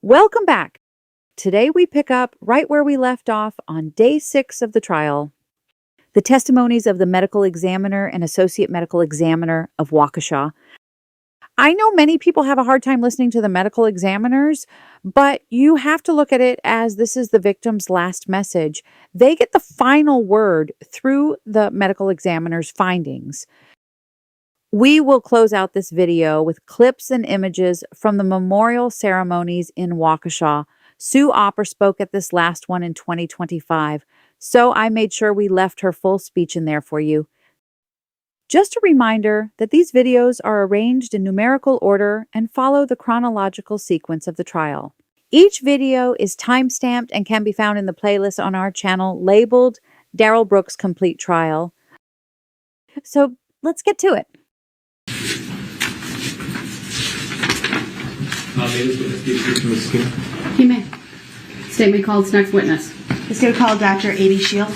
Welcome back. Today we pick up right where we left off on day 6 of the trial. The testimonies of the medical examiner and associate medical examiner of Waukesha. I know many people have a hard time listening to the medical examiners, but you have to look at it as this is the victim's last message. They get the final word through the medical examiner's findings. We will close out this video with clips and images from the memorial ceremonies in Waukesha. Sue Opper spoke at this last one in 2025, so I made sure we left her full speech in there for you. Just a reminder that these videos are arranged in numerical order and follow the chronological sequence of the trial. Each video is time-stamped and can be found in the playlist on our channel labeled Darrell Brooks Complete Trial. So let's get to it. You may. Statement called next witness. It's going to call Dr. Sheil.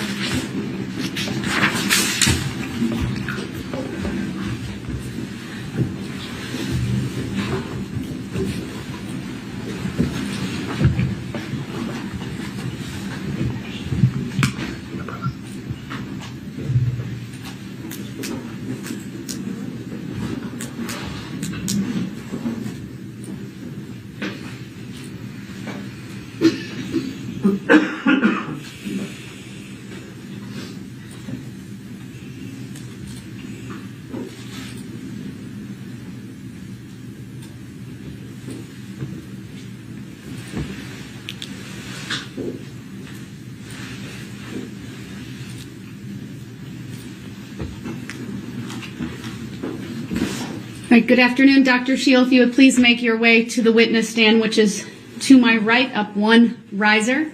All right, good afternoon, Dr. Sheil. If you would please make your way to the witness stand, which is to my right, up one riser.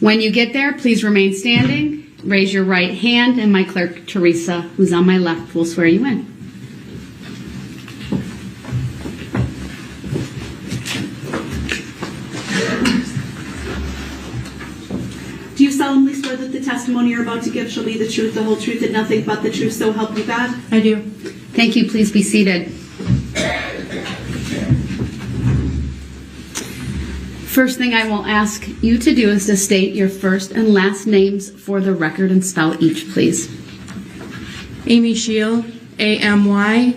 When you get there, please remain standing. Raise your right hand, and my clerk, Teresa, who's on my left, will swear you in. Do you solemnly swear that the testimony you're about to give shall be the truth, the whole truth, and nothing but the truth, so help you God? I do. Thank you. Please be seated. First thing I will ask you to do is to state your first and last names for the record and spell each, please. Amy Sheil, Amysheel.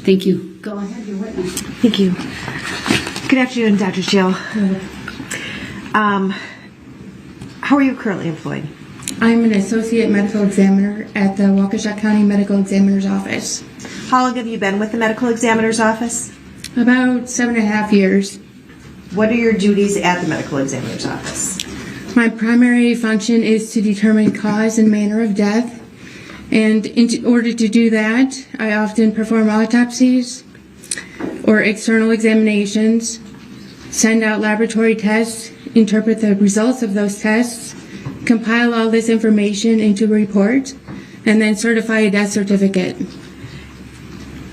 Thank you. Go ahead, your witness. Thank you. Good afternoon, Dr. Sheil. How are you currently employed? I'm an associate medical examiner at the Waukesha County Medical Examiner's Office. How long have you been with the medical examiner's office? About 7.5 years. What are your duties at the medical examiner's office? My primary function is to determine cause and manner of death, and in order to do that, I often perform autopsies or external examinations, send out laboratory tests, interpret the results of those tests, compile all this information into a report, and then certify a death certificate.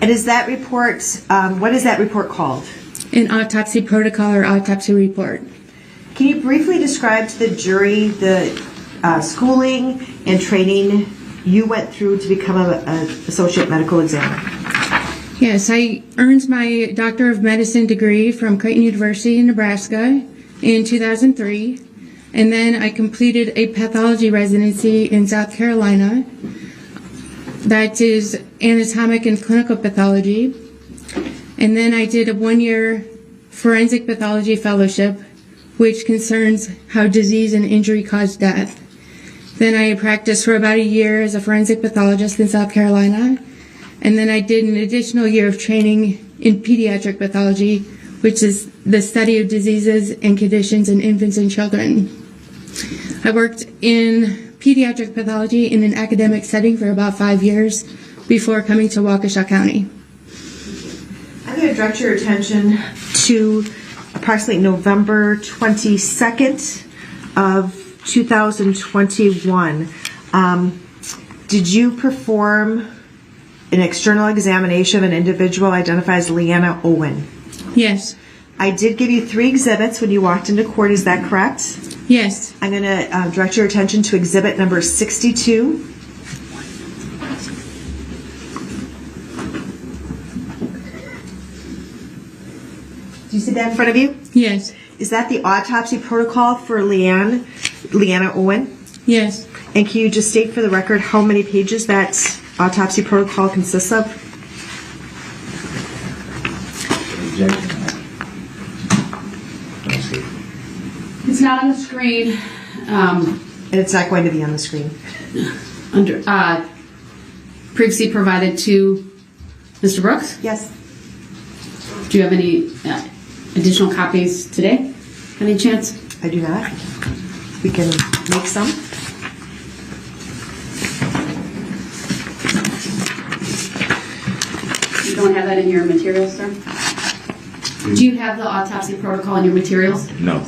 And is that report, what is that report called? An autopsy protocol or autopsy report. Can you briefly describe to the jury the schooling and training you went through to become an associate medical examiner? Yes, I earned my Doctor of Medicine degree from Creighton University in Nebraska in 2003, and then I completed a pathology residency in South Carolina. That is anatomic and clinical pathology. And then I did a 1-year forensic pathology fellowship, which concerns how disease and injury cause death. Then I practiced for about a year as a forensic pathologist in South Carolina. And then I did an additional year of training in pediatric pathology, which is the study of diseases and conditions in infants and children. I worked in pediatric pathology in an academic setting for about 5 years before coming to Waukesha County. I'm going to direct your attention to approximately November 22nd of 2021. Did you perform an external examination of an individual identified as Leanna Owen? Yes. I did give you 3 exhibits when you walked into court, is that correct? Yes. I'm going to direct your attention to exhibit number 62. you see that in front of you? Yes. Is that the autopsy protocol for Leanna Owen? Yes. And can you just state for the record how many pages that autopsy protocol consists of? It's not on the screen. And it's not going to be on the screen. Previously provided to Mr. Brooks. Yes. Do you have any additional copies today? Any chance? I do not. We can make some. You don't have that in your materials, sir? Do you have the autopsy protocol in your materials? No.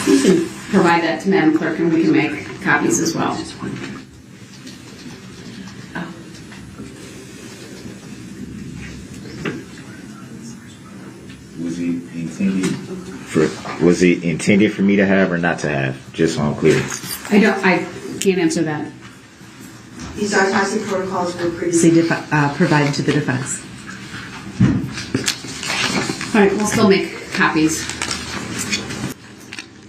You can provide that to Madam Clerk and we can make copies as well. Was it intended for me to have or not to have? Just so I'm clear. I can't answer that. These autopsy protocols were previously provided to the defense. All right, we'll still make copies.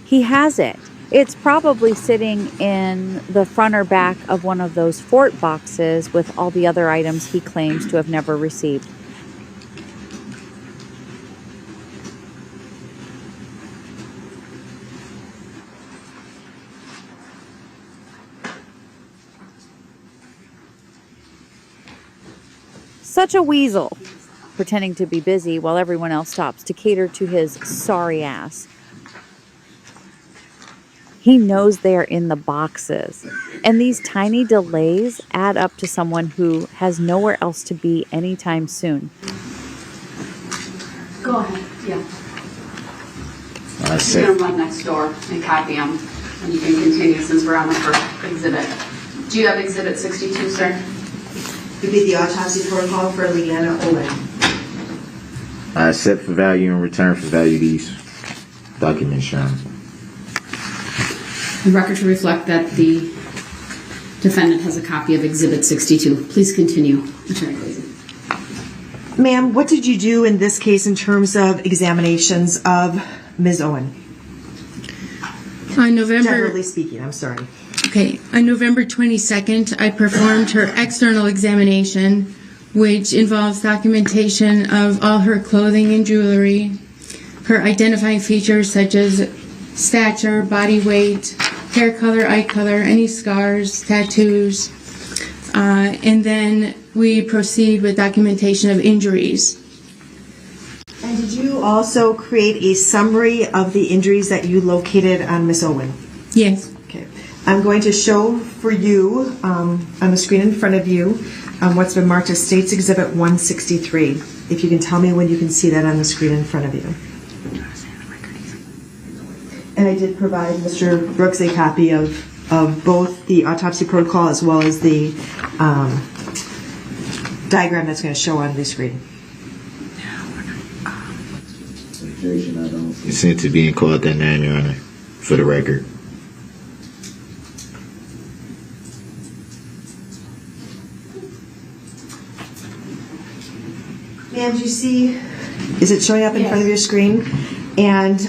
He has it. It's probably sitting in the front or back of one of those fort boxes with all the other items he claims to have never received. Such a weasel, pretending to be busy while everyone else stops to cater to his sorry ass. He knows they're in the boxes, and these tiny delays add up to someone who has nowhere else to be anytime soon. Go ahead, yeah. I I'm said, going to run next door and copy them, and you can continue since we're on the first exhibit. Do you have exhibit 62, sir? It would be the autopsy protocol for Leanna Owen. I accept for value and return for value these documents, Your Honor. The record to reflect that the defendant has a copy of exhibit 62. Please continue, Attorney Glazer. Ma'am, what did you do in this case in terms of examinations of Ms. Owen? On November... Generally speaking, I'm sorry. Okay, on November 22nd, I performed her external examination, which involves documentation of all her clothing and jewelry, her identifying features such as stature, body weight, hair color, eye color, any scars, tattoos, and then we proceed with documentation of injuries. And did you also create a summary of the injuries that you located on Ms. Owen? Yes. Okay. I'm going to show for you on the screen in front of you what's been marked as State's Exhibit 163. If you can tell me when you can see that on the screen in front of you. And I did provide Mr. Brooks a copy of both the autopsy protocol as well as the diagram that's going to show on the screen. It's sent to being called that name, Your Honor, for the record. Ma'am, do you see, is it showing up in front of your screen? And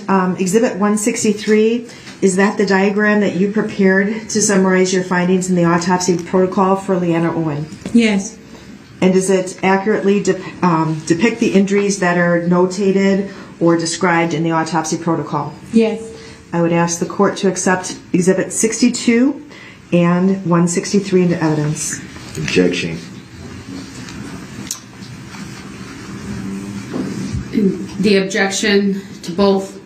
Exhibit 163, is that the diagram that you prepared to summarize your findings in the autopsy protocol for Leanna Owen? Yes. And does it accurately depict the injuries that are notated or described in the autopsy protocol? Yes. I would ask the court to accept Exhibit 62 and 163 into evidence. Objection. The objection to both,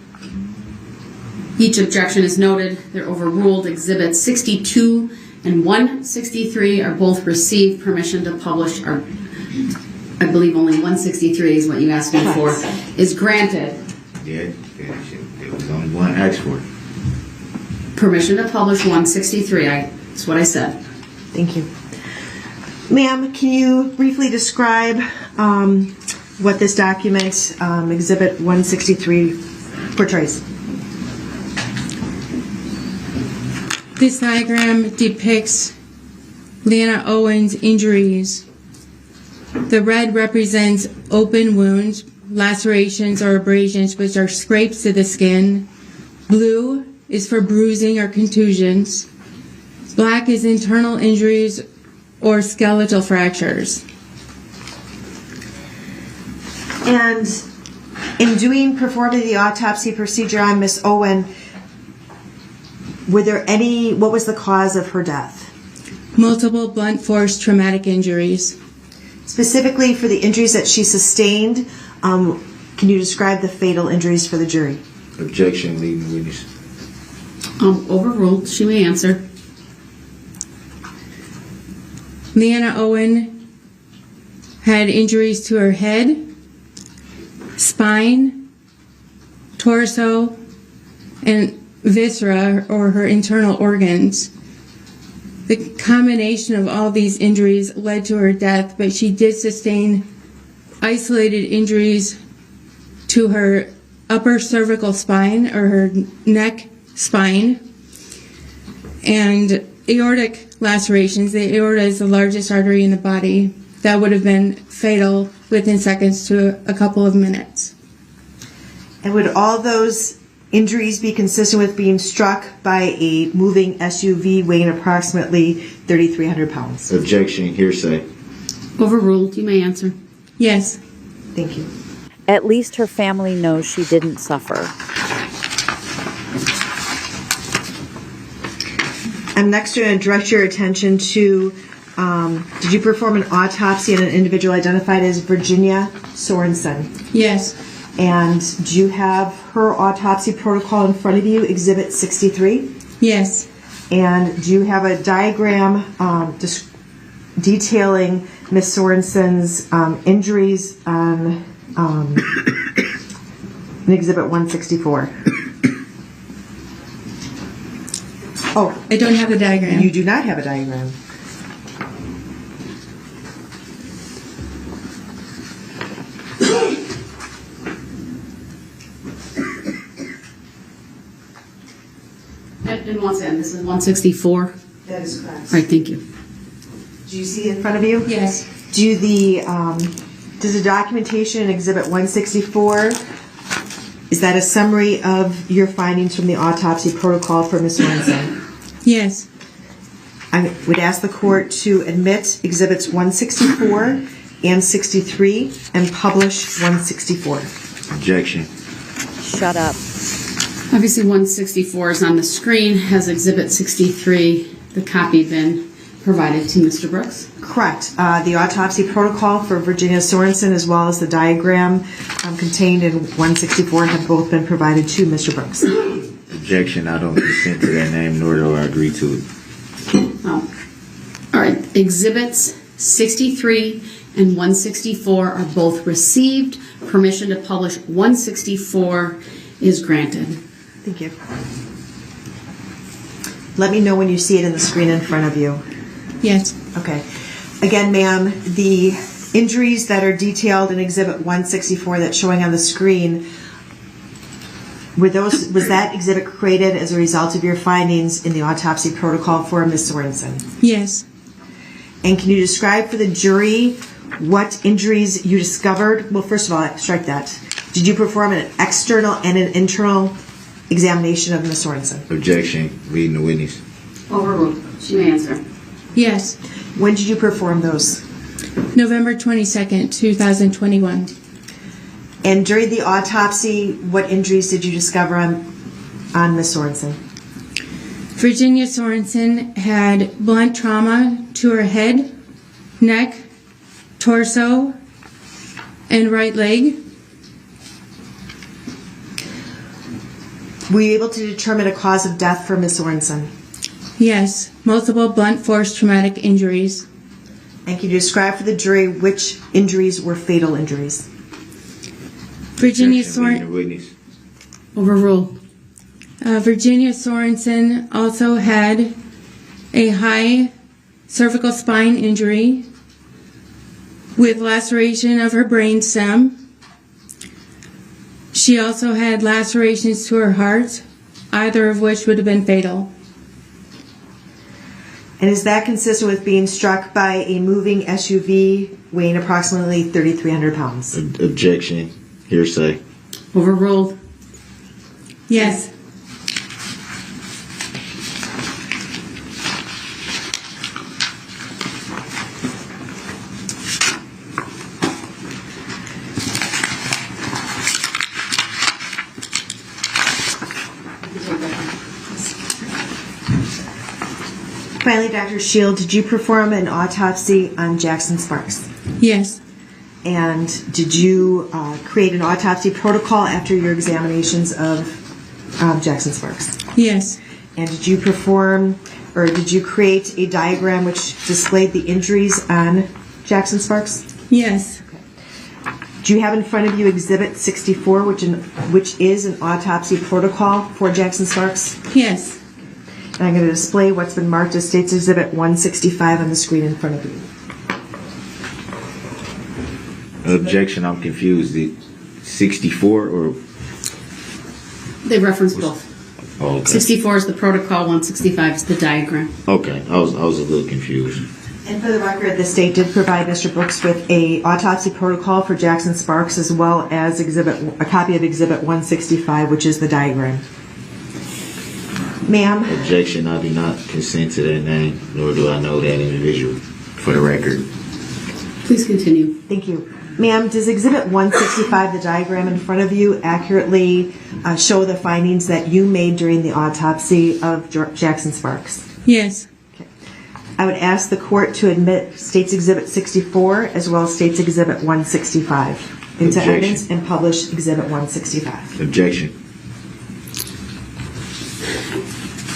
each objection is noted. They're overruled. Exhibits 62 and 163 are both received permission to publish. Or I believe only 163 is what you asked me for, is granted. Yeah, there was only one asked for. Permission to publish 163. That's what I said. Thank you. Ma'am, can you briefly describe what this document, Exhibit 163, portrays? This diagram depicts Leanna Owen's injuries The red represents open wounds, lacerations or abrasions, which are scrapes to the skin. Blue is for bruising or contusions. Black is internal injuries or skeletal fractures. And in performing the autopsy procedure on Miss Owen, what was the cause of her death? Multiple blunt force traumatic injuries. Specifically for the injuries that she sustained, can you describe the fatal injuries for the jury? Objection, leading witness. Overruled. She may answer. Leanna Owen had injuries to her head, spine, torso, and viscera, or her internal organs. The combination of all these injuries led to her death, but she did sustain isolated injuries to her upper cervical spine, or her neck spine, and aortic lacerations. The aorta is the largest artery in the body. That would have been fatal within seconds to a couple of minutes. And would all those injuries be consistent with being struck by a moving SUV weighing approximately 3,300 pounds? Objection, hearsay. Overruled. You may answer. Yes. Thank you. At least her family knows she didn't suffer. I'm next going to direct your attention to, did you perform an autopsy on an individual identified as Virginia Sorensen? Yes. And do you have her autopsy protocol in front of you, Exhibit 63? Yes. And do you have a diagram detailing Miss Sorensen's injuries on in Exhibit 164? Oh, I don't have the diagram. you do not have a diagram. And once again, this is 164. That is correct. All right, thank you. Do you see it in front of you? Yes. Does the documentation in Exhibit 164, is that a summary of your findings from the autopsy protocol for Ms. Sorensen? Yes. I would ask the court to admit Exhibits 164 and 63 and publish 164. Objection. Shut up. Obviously, 164 is on the screen. Has Exhibit 63, the copy, been provided to Mr. Brooks? Correct. The autopsy protocol for Virginia Sorensen as well as the diagram contained in 164 have both been provided to Mr. Brooks. Objection, I don't consent to that name, nor do I agree to it. Oh. All right. Exhibits 63 and 164 are both received. Permission to publish 164 is granted. Thank you. Let me know when you see it in the screen in front of you. Yes. Okay. Again, ma'am, the injuries that are detailed in Exhibit 164 that's showing on the screen, was that exhibit created as a result of your findings in the autopsy protocol for Ms. Sorensen? Yes. And can you describe for the jury what injuries you discovered? Well, first of all, strike that. Did you perform an external and an internal examination of Ms. Sorensen? Objection, leading the witness. Overruled. She may answer. Yes. When did you perform those? November 22nd, 2021. And during the autopsy, what injuries did you discover on Ms. Sorensen? Virginia Sorensen had blunt trauma to her head, neck, torso, and right leg. Were you able to determine a cause of death for Ms. Sorensen? Yes. Multiple blunt force traumatic injuries. And can you describe for the jury which injuries were fatal injuries? Virginia Objection, leading the Sorensen. witness. Overruled. Virginia Sorensen also had a high cervical spine injury with laceration of her brainstem. She also had lacerations to her heart, either of which would have been fatal. And is that consistent with being struck by a moving SUV weighing approximately 3,300 pounds? Objection. Hearsay. Overruled. Yes. Finally, Dr. Sheil, did you perform an autopsy on Jackson Sparks? Yes. And did you create an autopsy protocol after your examinations of Jackson Sparks? Yes. And did you perform, or did you create a diagram which displayed the injuries on Jackson Sparks? Yes. Do you have in front of you Exhibit 64, which is an autopsy protocol for Jackson Sparks? Yes. And I'm going to display what's been marked as State's Exhibit 165 on the screen in front of you. Objection. I'm confused. The 64 or They reference both. oh, okay. 64 is the protocol, 165 is the diagram. Okay, I was a little confused. And for the record, the state did provide Mr. Brooks with a autopsy protocol for Jackson Sparks, as well as a copy of Exhibit 165, which is the diagram. Ma'am? Objection. I do not consent to that name, nor do I know that individual. For the record. Please continue. Thank you. Ma'am, does Exhibit 165, the diagram in front of you, accurately show the findings that you made during the autopsy of Jackson Sparks? Yes. Okay. I would ask the court to admit State's Exhibit 64 as well as State's Exhibit 165 into Objection. evidence and publish Exhibit 165. Objection.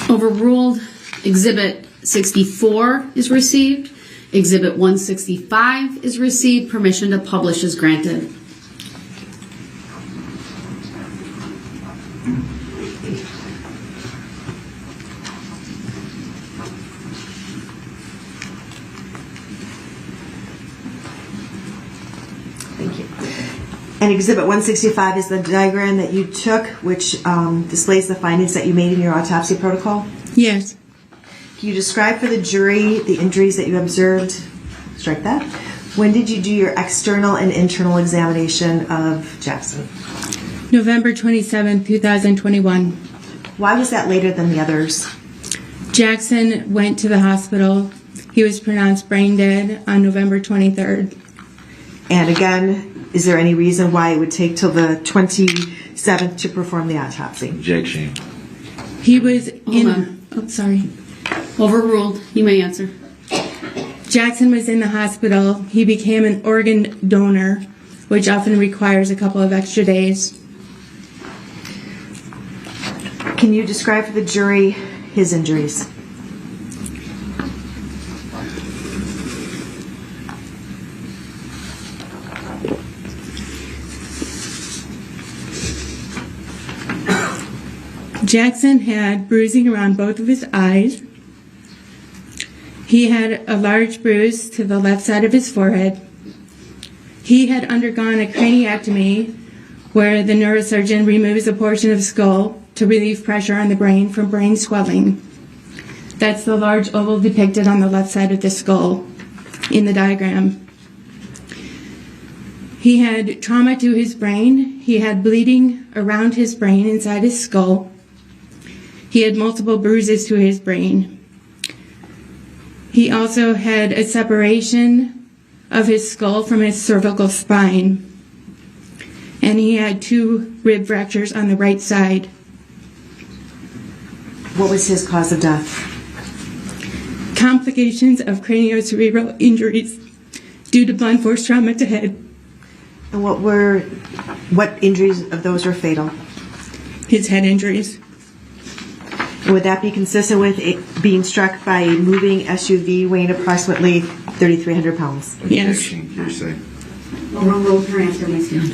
Overruled. Exhibit 64 is received. Exhibit 165 is received. Permission to publish is granted. Thank you. And Exhibit 165 is the diagram that you took, which displays the findings that you made in your autopsy protocol. Yes. Can you describe for the jury the injuries that you observed? Strike that. When did you do your external and internal examination of Jackson? November 27, 2021. Why was that later than the others? Jackson went to the hospital. He was pronounced brain dead on November 23rd. And again, is there any reason why it would take till the 27th to perform the autopsy? Objection. He was Hold on. Oh, sorry. Overruled. You may answer. Jackson was in the hospital. He became an organ donor, which often requires a couple of extra days. Can you describe for the jury his injuries? Jackson had bruising around both of his eyes. He had a large bruise to the left side of his forehead. He had undergone a craniectomy where the neurosurgeon removes a portion of skull to relieve pressure on the brain from brain swelling. That's the large oval depicted on the left side of the skull in the diagram. He had trauma to his brain. He had bleeding around his brain inside his skull. He had multiple bruises to his brain. He also had a separation of his skull from his cervical spine. And he had 2 rib fractures on the right side. What was his cause of death? Complications of craniocerebral injuries due to blunt force trauma to head. And what injuries of those were fatal? His head injuries. And would that be consistent with it being struck by a moving SUV weighing approximately 3,300 pounds? Yes. Objection. Hearsay. Overruled. Her answer may stand.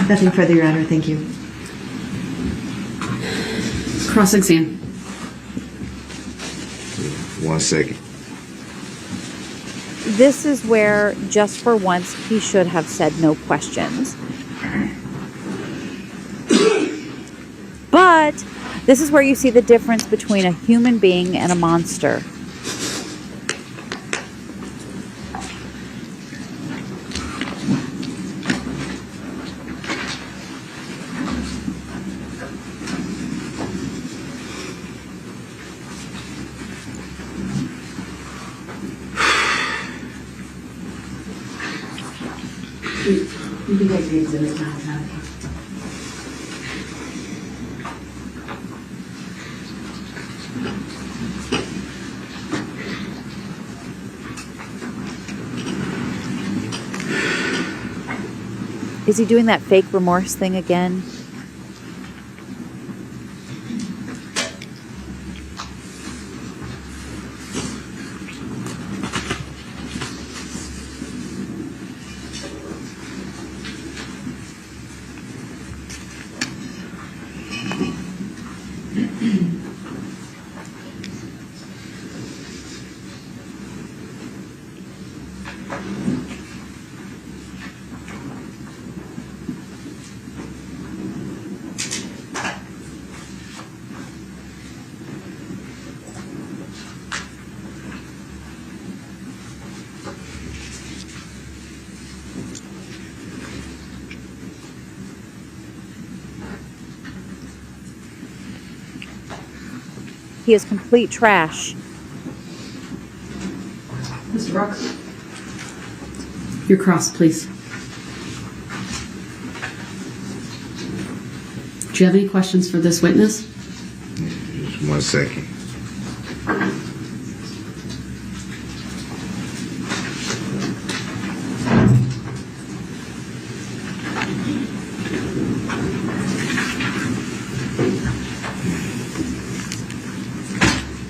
Nothing further, Your Honor. Thank you. Cross-exam. 1 second. This is where, just for once, he should have said no questions. But This is where you see the difference between a human being and a monster. You can take the exhibit now. Is he doing that fake remorse thing again? He is complete trash. Mr. Brooks? Your cross, please. Do you have any questions for this witness? Just 1 second.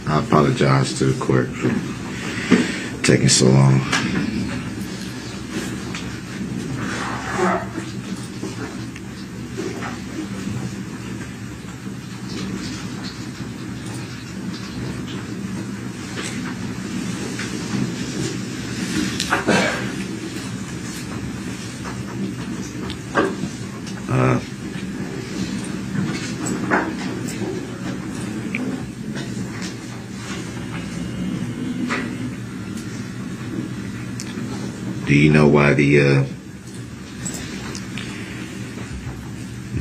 I apologize to the court for taking so long. Do you know why the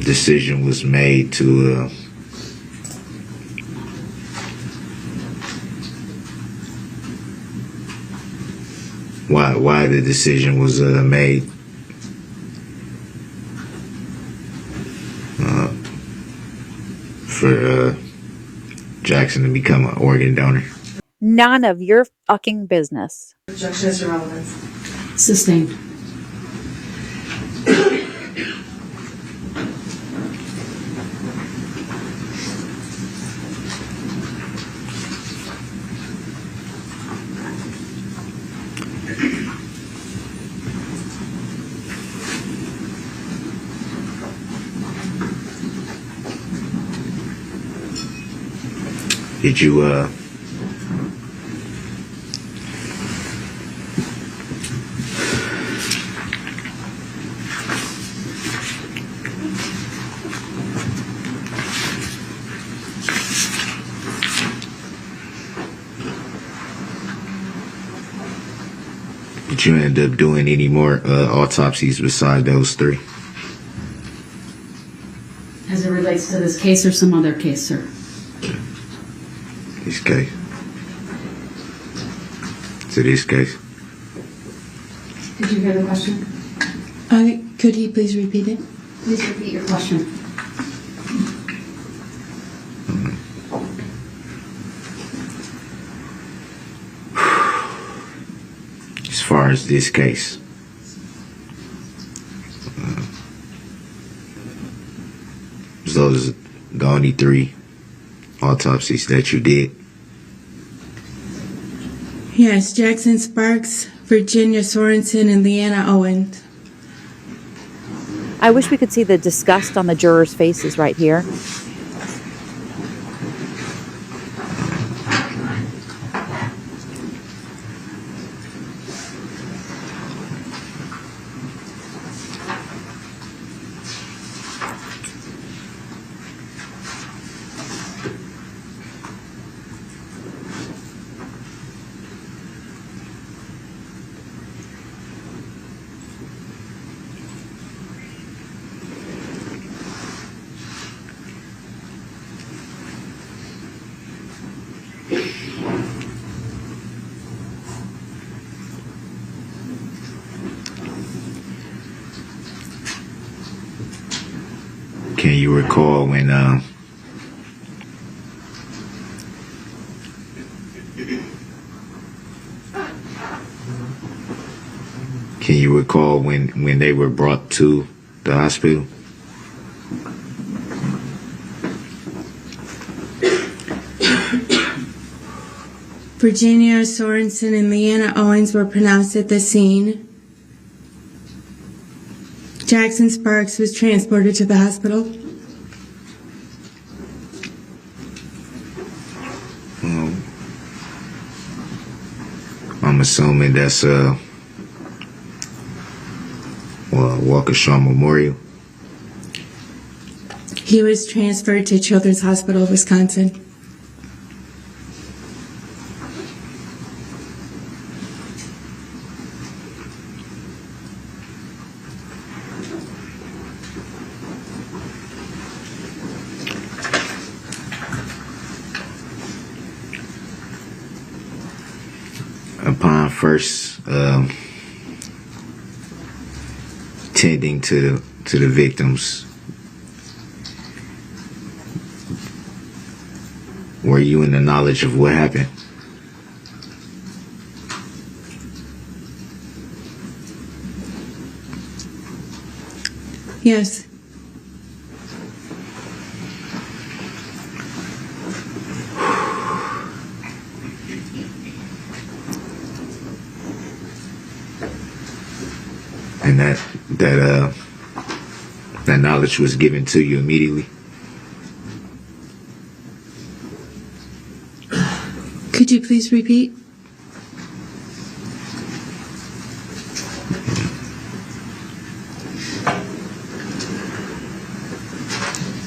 decision was made to why the decision was made for Jackson to become an organ donor? None of your fucking business. Objection is irrelevant. Sustained. Did you end up doing any more autopsies besides those 3? As it relates to this case or some other case, sir? This case. To this case. Did you hear the question? Could he please repeat it? Please repeat your question. As far as this case, those are the only 3 autopsies that you did? Yes, Jackson Sparks, Virginia Sorensen, and Leanna Owens. I wish we could see the disgust on the jurors' faces right here. Can you recall when they were brought to the hospital? Virginia Sorensen and Leanna Owens were pronounced at the scene. Jackson Sparks was transported to the hospital. I'm assuming that's Waukesha Memorial. He was transferred to Children's Hospital of Wisconsin. Upon first tending to the victims, were you in the knowledge of what happened? Yes. And that knowledge was given to you immediately? Could you please repeat?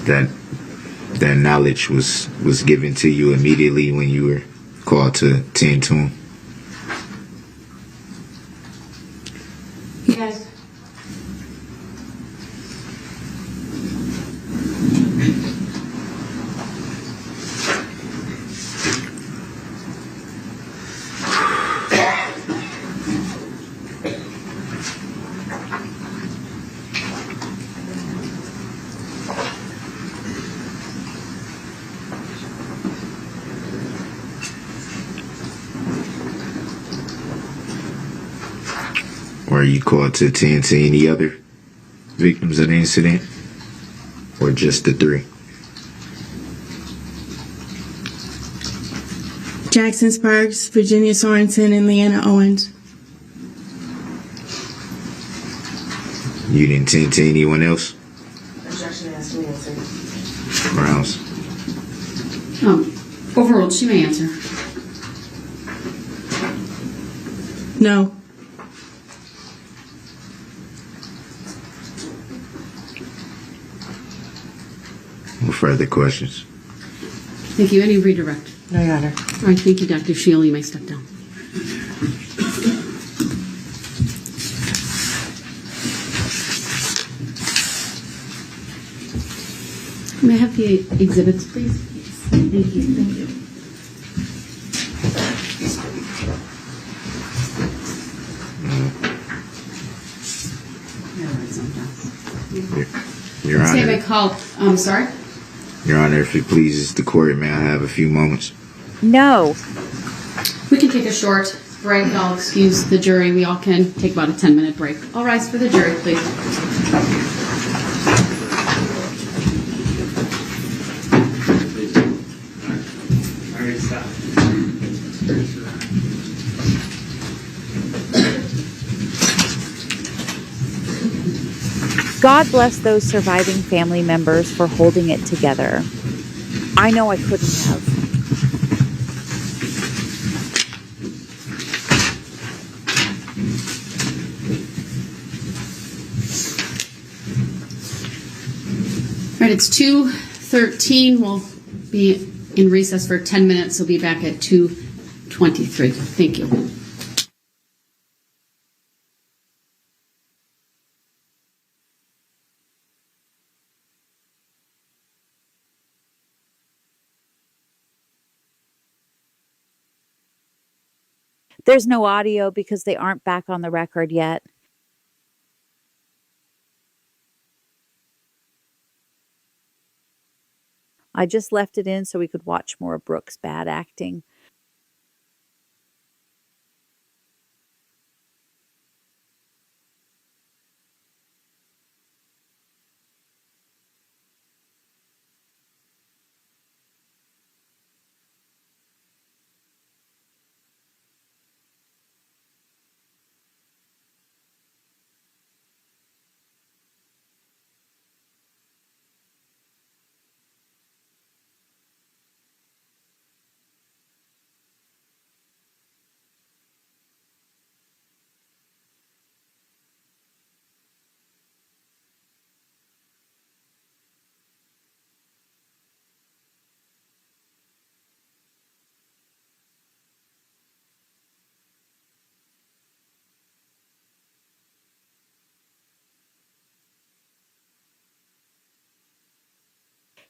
That knowledge was given to you immediately when you were called to tend to him? Yes. Were you called to attend to any other victims of the incident, or just the three? Jackson Sparks, Virginia Sorensen, and Leanna Owens. You didn't tend to anyone else? Objection asked me answer. Browns? Overruled. She may answer. No. No further questions? Thank you. Any redirect? No, Your Honor. All right. Thank you, Dr. Sheil. You may step down. May I have the exhibits, please? Thank you. Thank you. Your Honor. Say my call. I'm sorry. Your Honor, if it pleases the court, may I have a few moments? No. We can take a short break. I'll excuse the jury. We all can take about a 10-minute break. All rise for the jury, please. God bless those surviving family members for holding it together. I know I couldn't have. All right, it's 2:13. We'll be in recess for 10 minutes. We'll be back at 2:23. Thank you. There's no audio because they aren't back on the record yet. I just left it in so we could watch more of Brooks' bad acting.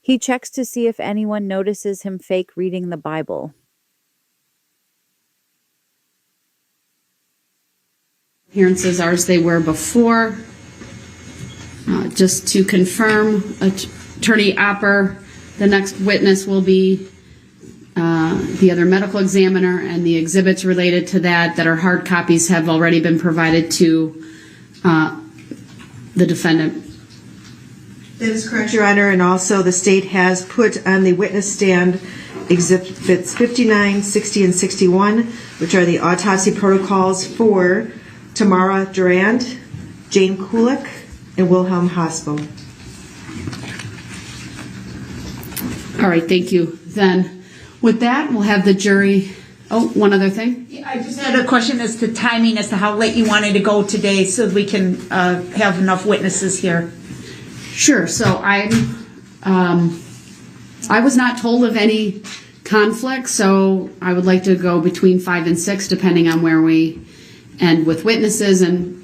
He checks to see if anyone notices him fake reading the Bible. Appearances are as they were before. Just to confirm, Attorney Opper, the next witness will be the other medical examiner, and the exhibits related to that are hard copies have already been provided to the defendant. That is correct, Your Honor, and also the state has put on the witness stand exhibits 59, 60, and 61, which are the autopsy protocols for Tamara Durand, Jane Kulik, and Wilhelm Hospital. All right, thank you. Then with that, we'll have the jury. Oh, one other thing. I just had a question as to timing, as to how late you wanted to go today so that we can have enough witnesses here. Sure. So I was not told of any conflict, so I would like to go between 5 and 6, depending on where we end with witnesses and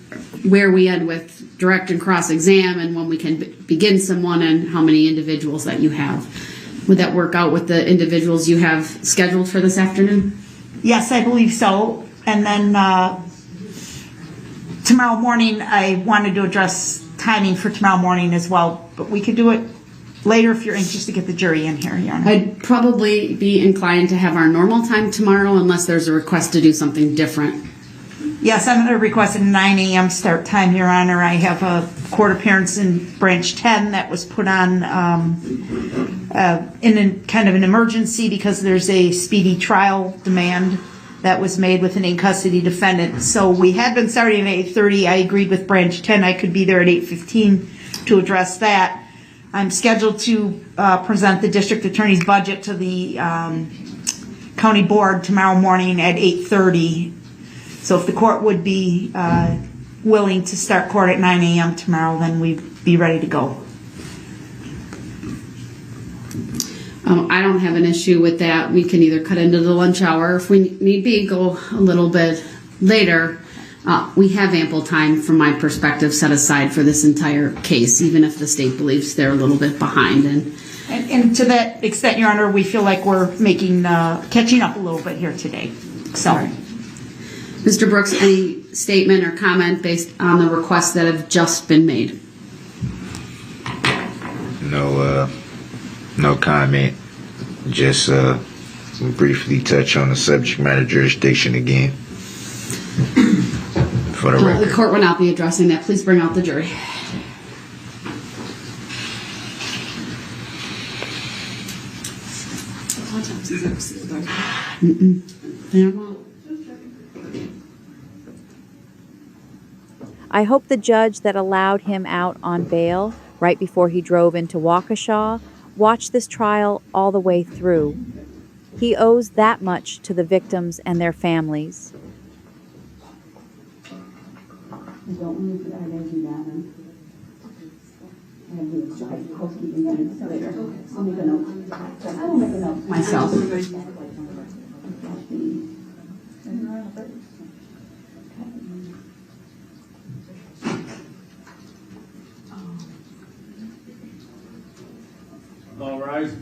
where we end with direct and cross-exam, and when we can begin someone, and how many individuals that you have. Would that work out with the individuals you have scheduled for this afternoon? Yes, I believe so. And then tomorrow morning, I wanted to address timing for tomorrow morning as well, but we could do it later if you're anxious to get the jury in here, Your Honor. I'd probably be inclined to have our normal time tomorrow unless there's a request to do something different. Yes, I'm going to request a 9 a.m. start time, Your Honor. I have a court appearance in Branch 10 that was put on in a kind of an emergency because there's a speedy trial demand that was made with an in-custody defendant. So we had been starting at 8:30. I agreed with Branch 10. I could be there at 8:15 to address that. I'm scheduled to present the district attorney's budget to the county board tomorrow morning at 8:30. So if the court would be willing to start court at 9 a.m. tomorrow, then we'd be ready to go. I don't have an issue with that. We can either cut into the lunch hour, if we need be, go a little bit later. We have ample time, from my perspective, set aside for this entire case, even if the state believes they're a little bit behind. And to that extent, Your Honor, we feel like we're making catching up a little bit here today. So, right. Mr. Brooks, any statement or comment based on the requests that have just been made? No comment. Just briefly touch on the subject matter jurisdiction again. For the record. The court will not be addressing that. Please bring out the jury. I hope the judge that allowed him out on bail right before he drove into Waukesha watched this trial all the way through. He owes that much to the victims and their families. Myself. All rise.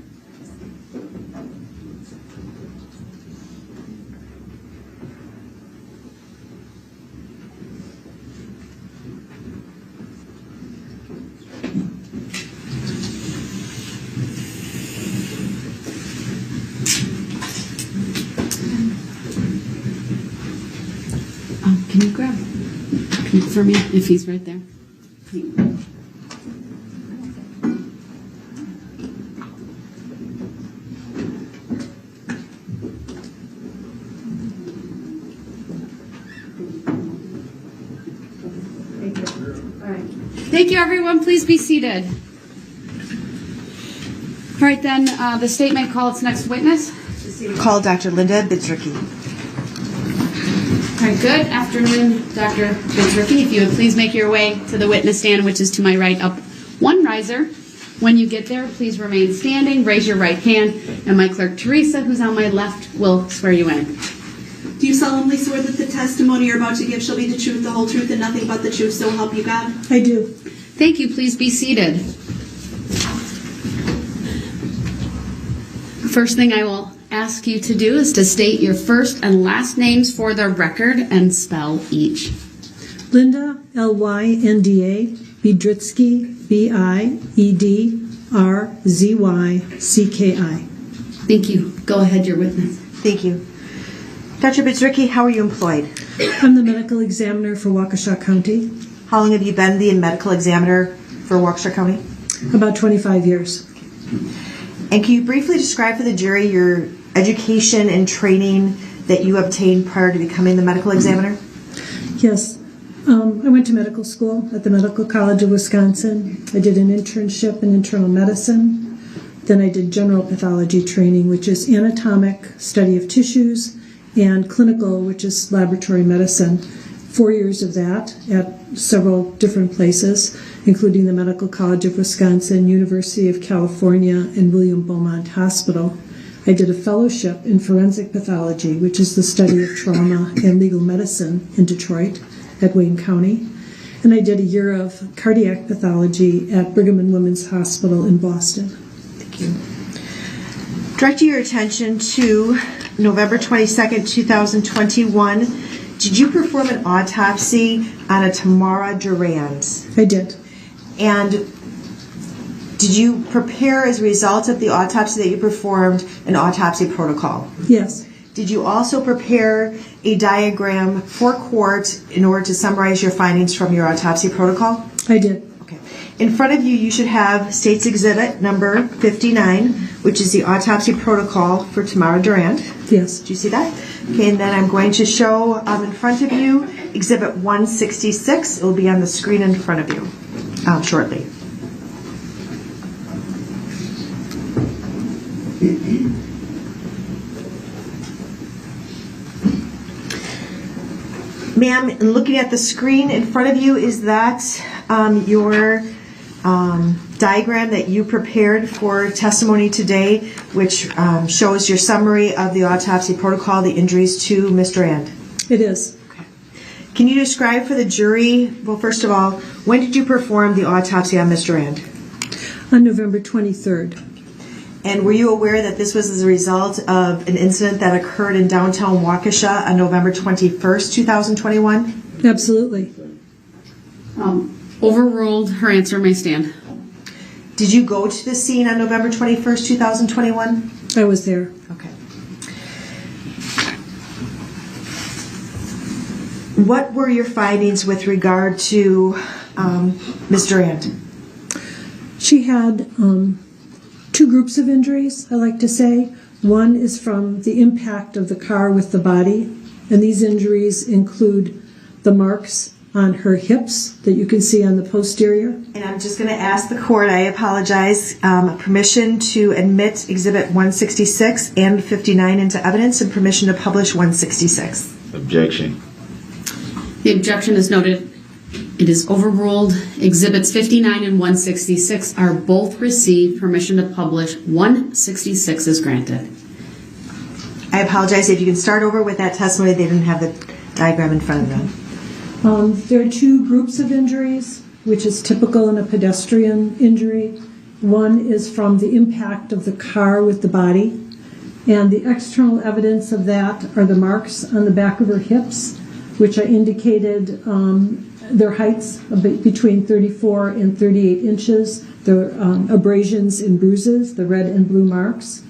Can you grab for me if he's right there? Thank you, everyone. Please be seated. All right, then the state may call its next witness. Call Dr. Linda Biedrzycki. All right, good afternoon, Dr. Biedrzycki. If you would please make your way to the witness stand, which is to my right, up one riser. When you get there, please remain standing, raise your right hand, and my clerk, Teresa, who's on my left, will swear you in. Do you solemnly swear that the testimony you're about to give shall be the truth, the whole truth, and nothing but the truth, so help you God? I do. Thank you. Please be seated. First thing I will ask you to do is to state your first and last names for the record and spell each. Linda, Lynda, Biedrzycki, Biedrzycki. Thank you. Go ahead, your witness. Thank you. Dr. Biedrzycki, how are you employed? I'm the medical examiner for Waukesha County. How long have you been the medical examiner for Waukesha County? About 25 years. And can you briefly describe for the jury your education and training that you obtained prior to becoming the medical examiner? Yes. I went to medical school at the Medical College of Wisconsin. I did an internship in internal medicine. Then I did general pathology training, which is anatomic study of tissues, and clinical, which is laboratory medicine. 4 years of that at several different places, including the Medical College of Wisconsin, University of California, and William Beaumont Hospital. I did a fellowship in forensic pathology, which is the study of trauma and legal medicine in Detroit at Wayne County. And I did a year of cardiac pathology at Brigham and Women's Hospital in Boston. Thank you. Direct your attention to November 22nd, 2021. Did you perform an autopsy on a Tamara Durand? I did. And did you prepare, as a result of the autopsy that you performed, an autopsy protocol? Yes. Did you also prepare a diagram for court in order to summarize your findings from your autopsy protocol? I did. Okay. In front of you, you should have State's Exhibit number 59, which is the autopsy protocol for Tamara Durand. Yes. Do you see that? Okay, and then I'm going to show in front of you Exhibit 166. It will be on the screen in front of you shortly. Ma'am, looking at the screen in front of you, is that your diagram that you prepared for testimony today, which shows your summary of the autopsy protocol, the injuries to Ms. Durand? It is. Okay. Can you describe for the jury, well, first of all, when did you perform the autopsy on Ms. Durand? On November 23rd. And were you aware that this was as a result of an incident that occurred in downtown Waukesha on November 21st, 2021? Absolutely. Overruled. Her answer may stand. Did you go to the scene on November 21st, 2021? I was there. Okay. What were your findings with regard to Ms. Durand? She had two groups of injuries, I like to say. One is from the impact of the car with the body, and these injuries include the marks on her hips that you can see on the posterior. And I'm just going to ask the court, I apologize, permission to admit Exhibit 166 and 59 into evidence, and permission to publish 166. Objection. The objection is noted. It is overruled. Exhibits 59 and 166 are both received. Permission to publish 166 is granted. I apologize. If you can start over with that testimony, they didn't have the diagram in front of them. There are two groups of injuries, which is typical in a pedestrian injury. One is from the impact of the car with the body, and the external evidence of that are the marks on the back of her hips, which I indicated their heights between 34 and 38 inches, the abrasions and bruises, the red and blue marks.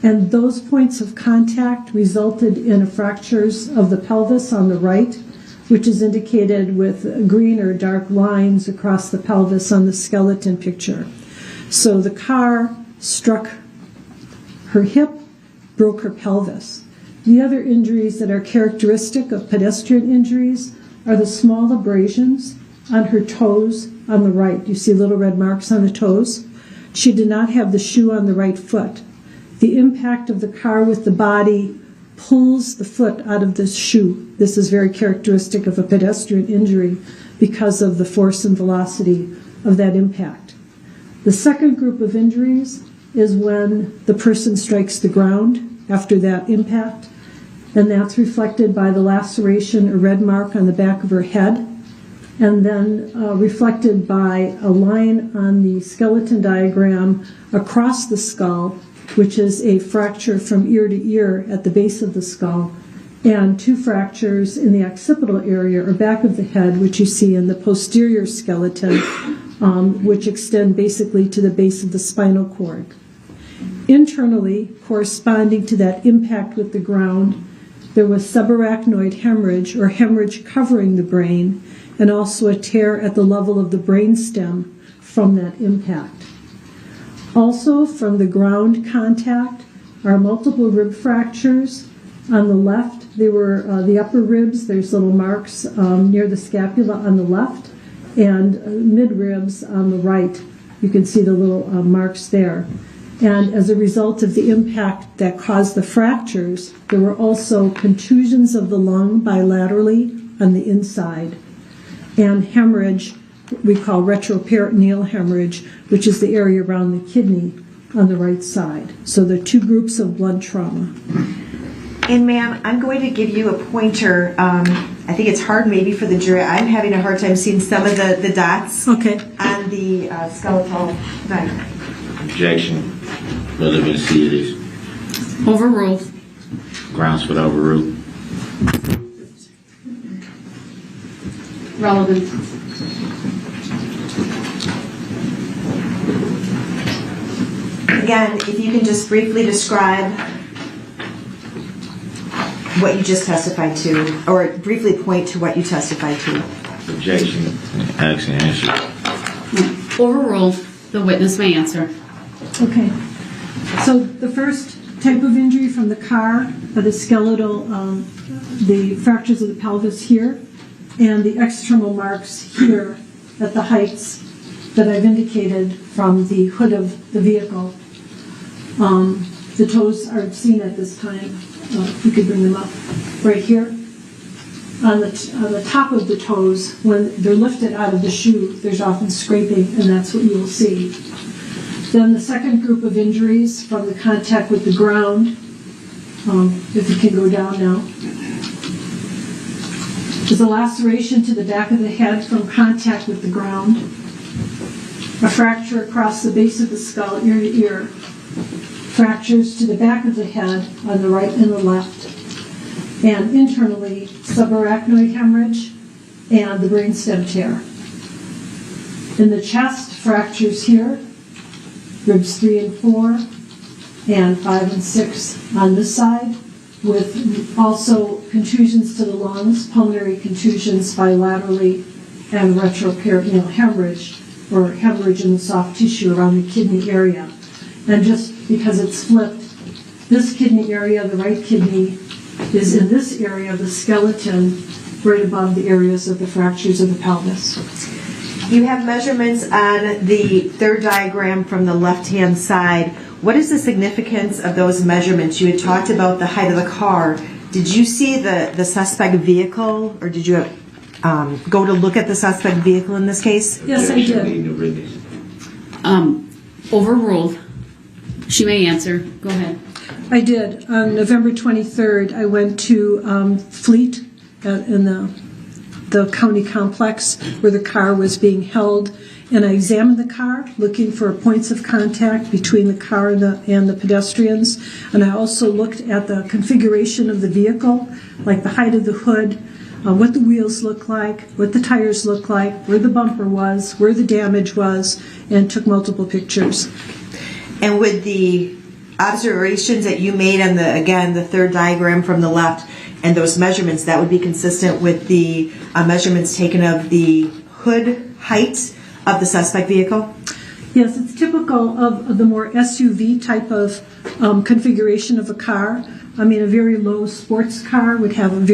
And those points of contact resulted in fractures of the pelvis on the right, which is indicated with green or dark lines across the pelvis on the skeleton picture. So the car struck her hip, broke her pelvis. The other injuries that are characteristic of pedestrian injuries are the small abrasions on her toes on the right. You see little red marks on the toes. She did not have the shoe on the right foot. The impact of the car with the body pulls the foot out of the shoe. This is very characteristic of a pedestrian injury because of the force and velocity of that impact. The second group of injuries is when the person strikes the ground after that impact, and that's reflected by the laceration or red mark on the back of her head, and then reflected by a line on the skeleton diagram across the skull, which is a fracture from ear to ear at the base of the skull, and 2 fractures in the occipital area or back of the head, which you see in the posterior skeleton, which extend basically to the base of the spinal cord. Internally, corresponding to that impact with the ground, there was subarachnoid hemorrhage or hemorrhage covering the brain, and also a tear at the level of the brainstem from that impact. Also, from the ground contact are multiple rib fractures. On the left, they were the upper ribs. There's little marks near the scapula on the left, and mid-ribs on the right. You can see the little marks there. And as a result of the impact that caused the fractures, there were also contusions of the lung bilaterally on the inside, and hemorrhage we call retroperitoneal hemorrhage, which is the area around the kidney on the right side. So there are 2 groups of blunt trauma. And ma'am, I'm going to give you a pointer. I think it's hard maybe for the jury. I'm having a hard time seeing some of the dots on the skeletal diagram. Objection. Relevancy it is. Overruled. Grounds for the overrule. Relevant. Again, if you can just briefly describe what you just testified to, or briefly point to what you testified to. Objection. Ask and answer. Overruled. The witness may answer. Okay. So the first type of injury from the car are the skeletal, the fractures of the pelvis here, and the external marks here at the heights that I've indicated from the hood of the vehicle. The toes are seen at this time. If you could bring them up right here. On the top of the toes, when they're lifted out of the shoe, there's often scraping, and that's what you will see. Then the second group of injuries from the contact with the ground, if you can go down now, is a laceration to the back of the head from contact with the ground, a fracture across the base of the skull, ear to ear, fractures to the back of the head on the right and the left, and internally subarachnoid hemorrhage and the brainstem tear. In the chest, fractures here, ribs 3 and 4, and 5 and 6 on this side, with also contusions to the lungs, pulmonary contusions bilaterally, and retroperitoneal hemorrhage, or hemorrhage in the soft tissue around the kidney area. And just because it's flipped, this kidney area, the right kidney, is in this area of the skeleton, right above the areas of the fractures of the pelvis. You have measurements on the third diagram from the left-hand side. What is the significance of those measurements? You had talked about the height of the car. Did you see the suspect vehicle, or did you go to look at the suspect vehicle in this case? Yes, I did. Overruled. She may answer. Go ahead. I did. On November 23rd, I went to Fleet in the county complex where the car was being held, and I examined the car looking for points of contact between the car and the pedestrians, and I also looked at the configuration of the vehicle, like the height of the hood, what the wheels look like, what the tires look like, where the bumper was, where the damage was, and took multiple pictures. And would the observations that you made on the third diagram from the left and those measurements, that would be consistent with the measurements taken of the hood height of the suspect vehicle? Yes, it's typical of the more SUV type of configuration of a car. I mean, a very low sports car would have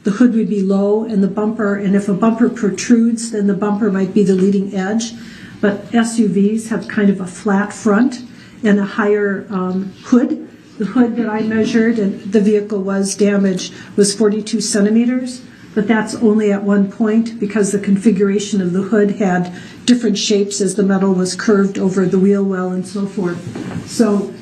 the hood would be low and the bumper, and if a bumper protrudes, then the bumper might be the leading edge. But SUVs have kind of a flat front and a higher hood. The hood that I measured and the vehicle was damaged was 42 centimeters, but that's only at one point because the configuration of the hood had different shapes as the metal was curved over the wheel well and so forth. So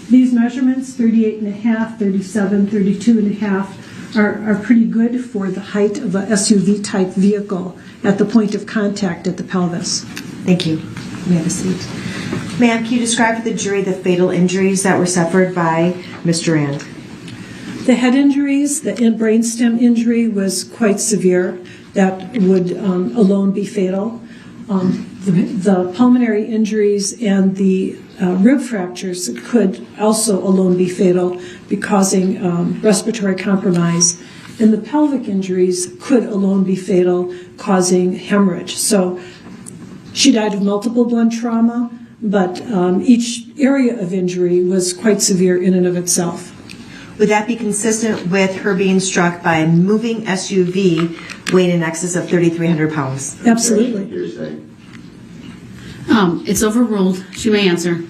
these measurements, 38 and a half, 37, 32 and a half, are pretty good for the height of a SUV type vehicle at the point of contact at the pelvis. Thank you. You may have a seat. Ma'am, can you describe for the jury the fatal injuries that were suffered by Ms. Durand? The head injuries, the brainstem injury was quite severe. That would alone be fatal. The pulmonary injuries and the rib fractures could also alone be fatal, causing respiratory compromise. And the pelvic injuries could alone be fatal, causing hemorrhage. So she died of multiple blunt trauma, but each area of injury was quite severe in and of itself. Would that be consistent with her being struck by a moving SUV weighing in excess of 3,300 pounds? Absolutely. It's overruled. She may answer.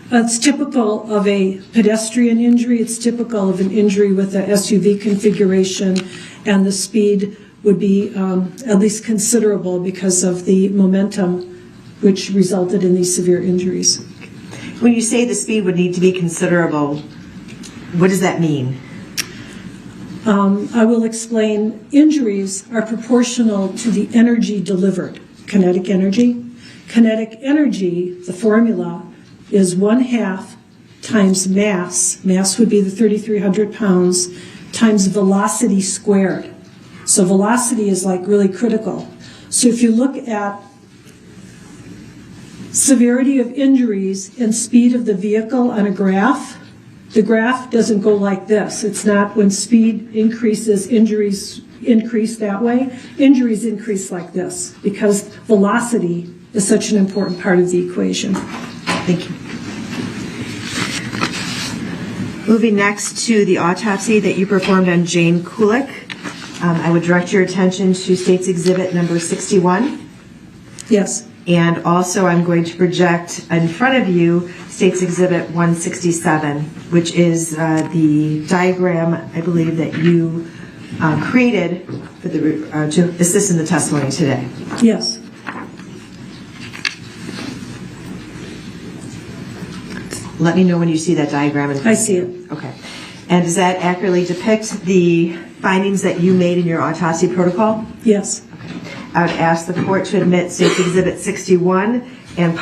It's typical of a pedestrian injury. It's typical of an injury with a SUV configuration, and the speed would be at least considerable because of the momentum which resulted in these severe injuries. When you say the speed would need to be considerable, what does that mean? I will explain. Injuries are proportional to the energy delivered, kinetic energy. Kinetic energy, the formula, is 1/2 times mass. Mass would be the 3,300 pounds times velocity squared. So velocity is like really critical. So if you look at severity of injuries and speed of the vehicle on a graph, the graph doesn't go like this. It's not when speed increases, injuries increase that way. Injuries increase like this because velocity is such an important part of the equation. Thank you. Moving next to the autopsy that you performed on Jane Kulik, I would direct your attention to State's Exhibit number 61. Yes. And also I'm going to project in front of you State's Exhibit 167, which is the diagram, I believe, that you created for to assist in the testimony today. Yes. Let me know when you see that diagram. I see it. Okay. And does that accurately depict the findings that you made in your autopsy protocol? Yes. I would ask the court to admit State's Exhibit 61 and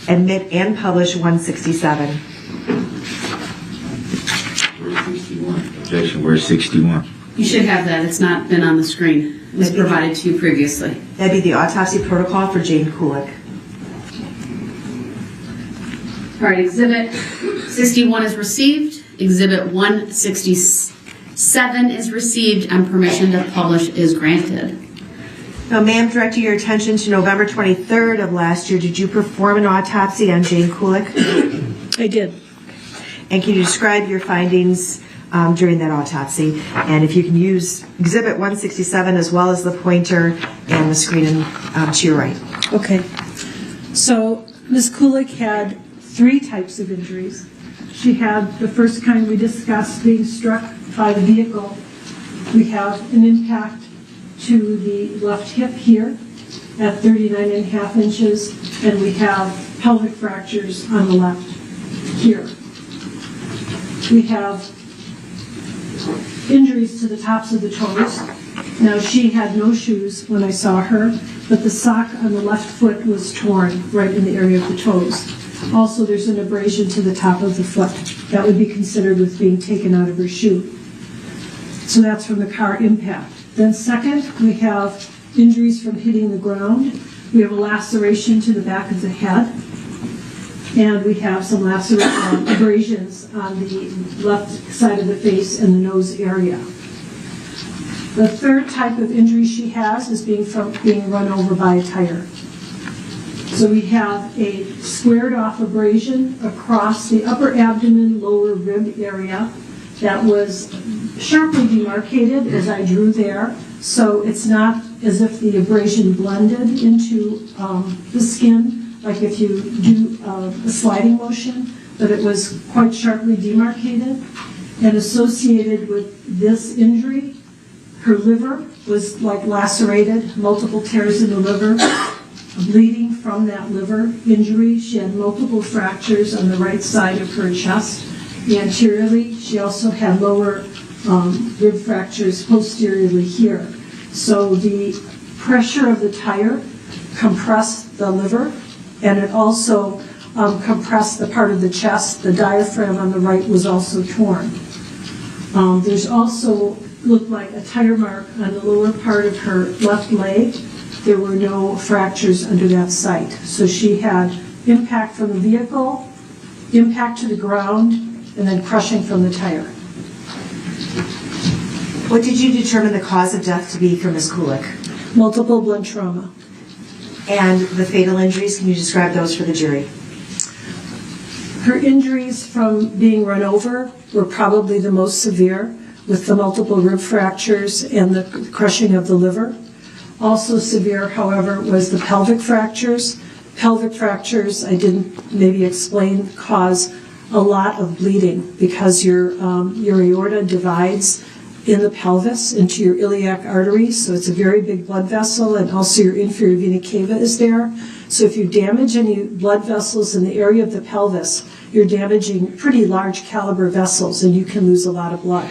admit and publish 167. Where's 61? Objection, where's 61? You should have that. It's not been on the screen. It was provided to you previously. That'd be the autopsy protocol for Jane Kulik. All right, Exhibit 61 is received. Exhibit 167 is received, and permission to publish is granted. Now, ma'am, directing your attention to November 23rd of last year, did you perform an autopsy on Jane Kulik? I did. And can you describe your findings during that autopsy? And if you can use Exhibit 167 as well as the pointer and the screen to your right. Okay. So Ms. Kulik had 3 types of injuries. She had the first kind we discussed, being struck by the vehicle. We have an impact to the left hip here at 39.5 inches, and we have pelvic fractures on the left here. We have injuries to the tops of the toes. Now, she had no shoes when I saw her, but the sock on the left foot was torn right in the area of the toes. Also, there's an abrasion to the top of the foot. That would be considered with being taken out of her shoe. So that's from the car impact. Then second, we have injuries from hitting the ground. We have a laceration to the back of the head. And we have some abrasions on the left side of the face and the nose area. The third type of injury she has is being run over by a tire. So we have a squared off abrasion across the upper abdomen, lower rib area that was sharply demarcated as I drew there. So it's not as if the abrasion blended into the skin, like if you do a sliding motion, but it was quite sharply demarcated. And associated with this injury, her liver was like lacerated, multiple tears in the liver, bleeding from that liver injury. She had multiple fractures on the right side of her chest. Anteriorly, she also had lower rib fractures posteriorly here. So the pressure of the tire compressed the liver, and it also compressed the part of the chest. The diaphragm on the right was also torn. There's also looked like a tire mark on the lower part of her left leg. There were no fractures under that site. So she had impact from the vehicle, impact to the ground, and then crushing from the tire. What did you determine the cause of death to be for Ms. Kulik? Multiple blunt trauma. And the fatal injuries, can you describe those for the jury? Her injuries from being run over were probably the most severe, with the multiple rib fractures and the crushing of the liver. Also severe, however, was the pelvic fractures. Pelvic fractures, I didn't maybe explain, cause a lot of bleeding because your aorta divides in the pelvis into your iliac artery, so it's a very big blood vessel, and also your inferior vena cava is there. So if you damage any blood vessels in the area of the pelvis, you're damaging pretty large caliber vessels, and you can lose a lot of blood.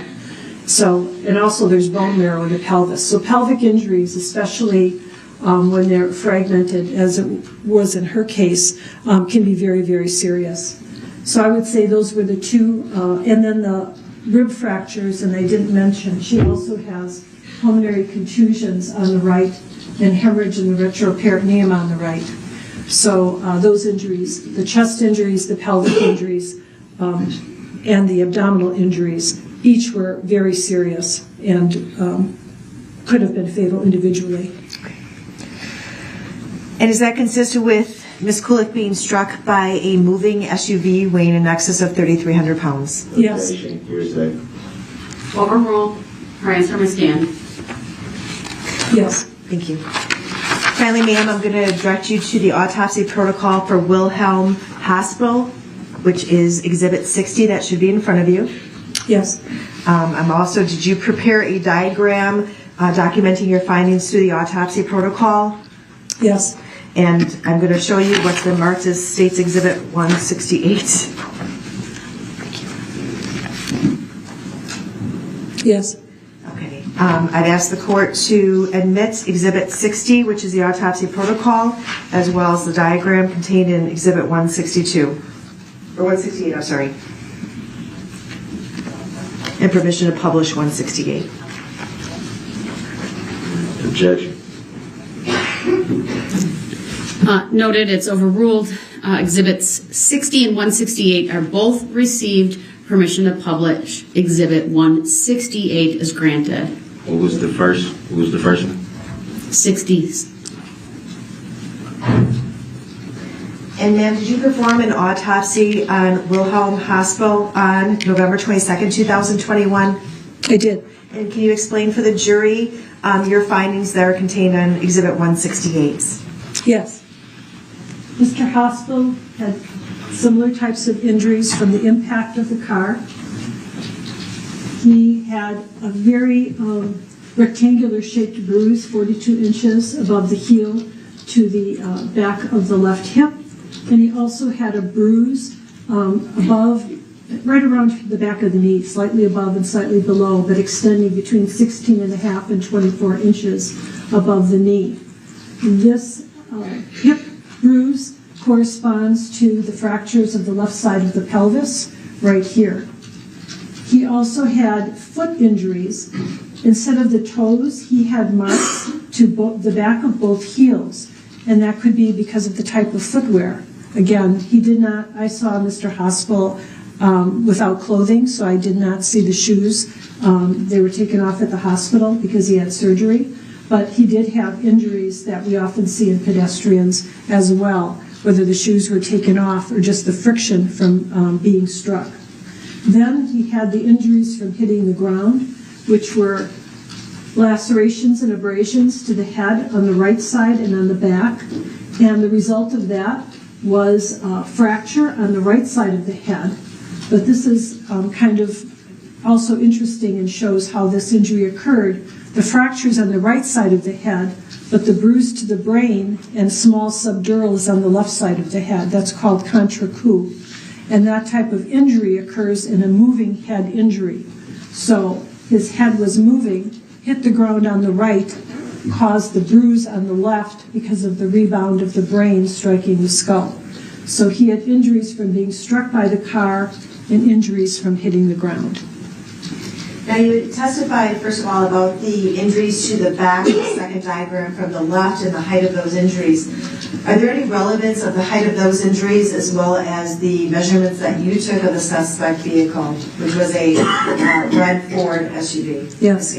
So, and also there's bone marrow in the pelvis. So pelvic injuries, especially when they're fragmented, as it was in her case, can be very, very serious. So I would say those were the two, and then the rib fractures, and they didn't mention, she also has pulmonary contusions on the right and hemorrhage in the retroperitoneum on the right. So those injuries, the chest injuries, the pelvic injuries, and the abdominal injuries, each were very serious and could have been fatal individually. And is that consistent with Ms. Kulik being struck by a moving SUV weighing in excess of 3,300 pounds? Yes. Overruled. Her answer, Ms. Gann. Yes. Thank you. Finally, ma'am, I'm going to direct you to the autopsy protocol for Wilhelm Hospital, which is Exhibit 60. That should be in front of you. Yes. Did you prepare a diagram documenting your findings through the autopsy protocol? Yes. And I'm going to show you what's been marked as State's Exhibit 168. Yes. Okay. I'd ask the court to admit Exhibit 60, which is the autopsy protocol, as well as the diagram contained in Exhibit 162. Or 168, I'm sorry. And permission to publish 168. Objection. Noted, it's overruled. Exhibits 60 and 168 are both received. Permission to publish Exhibit 168 is granted. What was the first one? 60s. And ma'am, did you perform an autopsy on Wilhelm Hospital on November 22nd, 2021? I did. And can you explain for the jury your findings that are contained on Exhibit 168? Yes. Mr. Hospital had similar types of injuries from the impact of the car. He had a very rectangular shaped bruise, 42 inches above the heel to the back of the left hip. And he also had a bruise above, right around the back of the knee, slightly above and slightly below, but extending between 16.5 and 24 inches above the knee. This hip bruise corresponds to the fractures of the left side of the pelvis, right here. He also had foot injuries. Instead of the toes, he had marks to the back of both heels, and that could be because of the type of footwear. Again, he did not, I saw Mr. Hospital without clothing, so I did not see the shoes. They were taken off at the hospital because he had surgery, but he did have injuries that we often see in pedestrians as well, whether the shoes were taken off or just the friction from being struck. Then he had the injuries from hitting the ground, which were lacerations and abrasions to the head on the right side and on the back, and the result of that was a fracture on the right side of the head. But this is kind of also interesting and shows how this injury occurred. The fracture's on the right side of the head, but the bruise to the brain and small subdural is on the left side of the head. That's called contre-coup. And that type of injury occurs in a moving head injury. So his head was moving, hit the ground on the right, caused the bruise on the left because of the rebound of the brain striking the skull. So he had injuries from being struck by the car and injuries from hitting the ground. Now you testified, first of all, about the injuries to the back, the second diagram from the left, and the height of those injuries. Are there any relevance of the height of those injuries as well as the measurements that you took of the suspect vehicle, which was a red Ford SUV? Yes.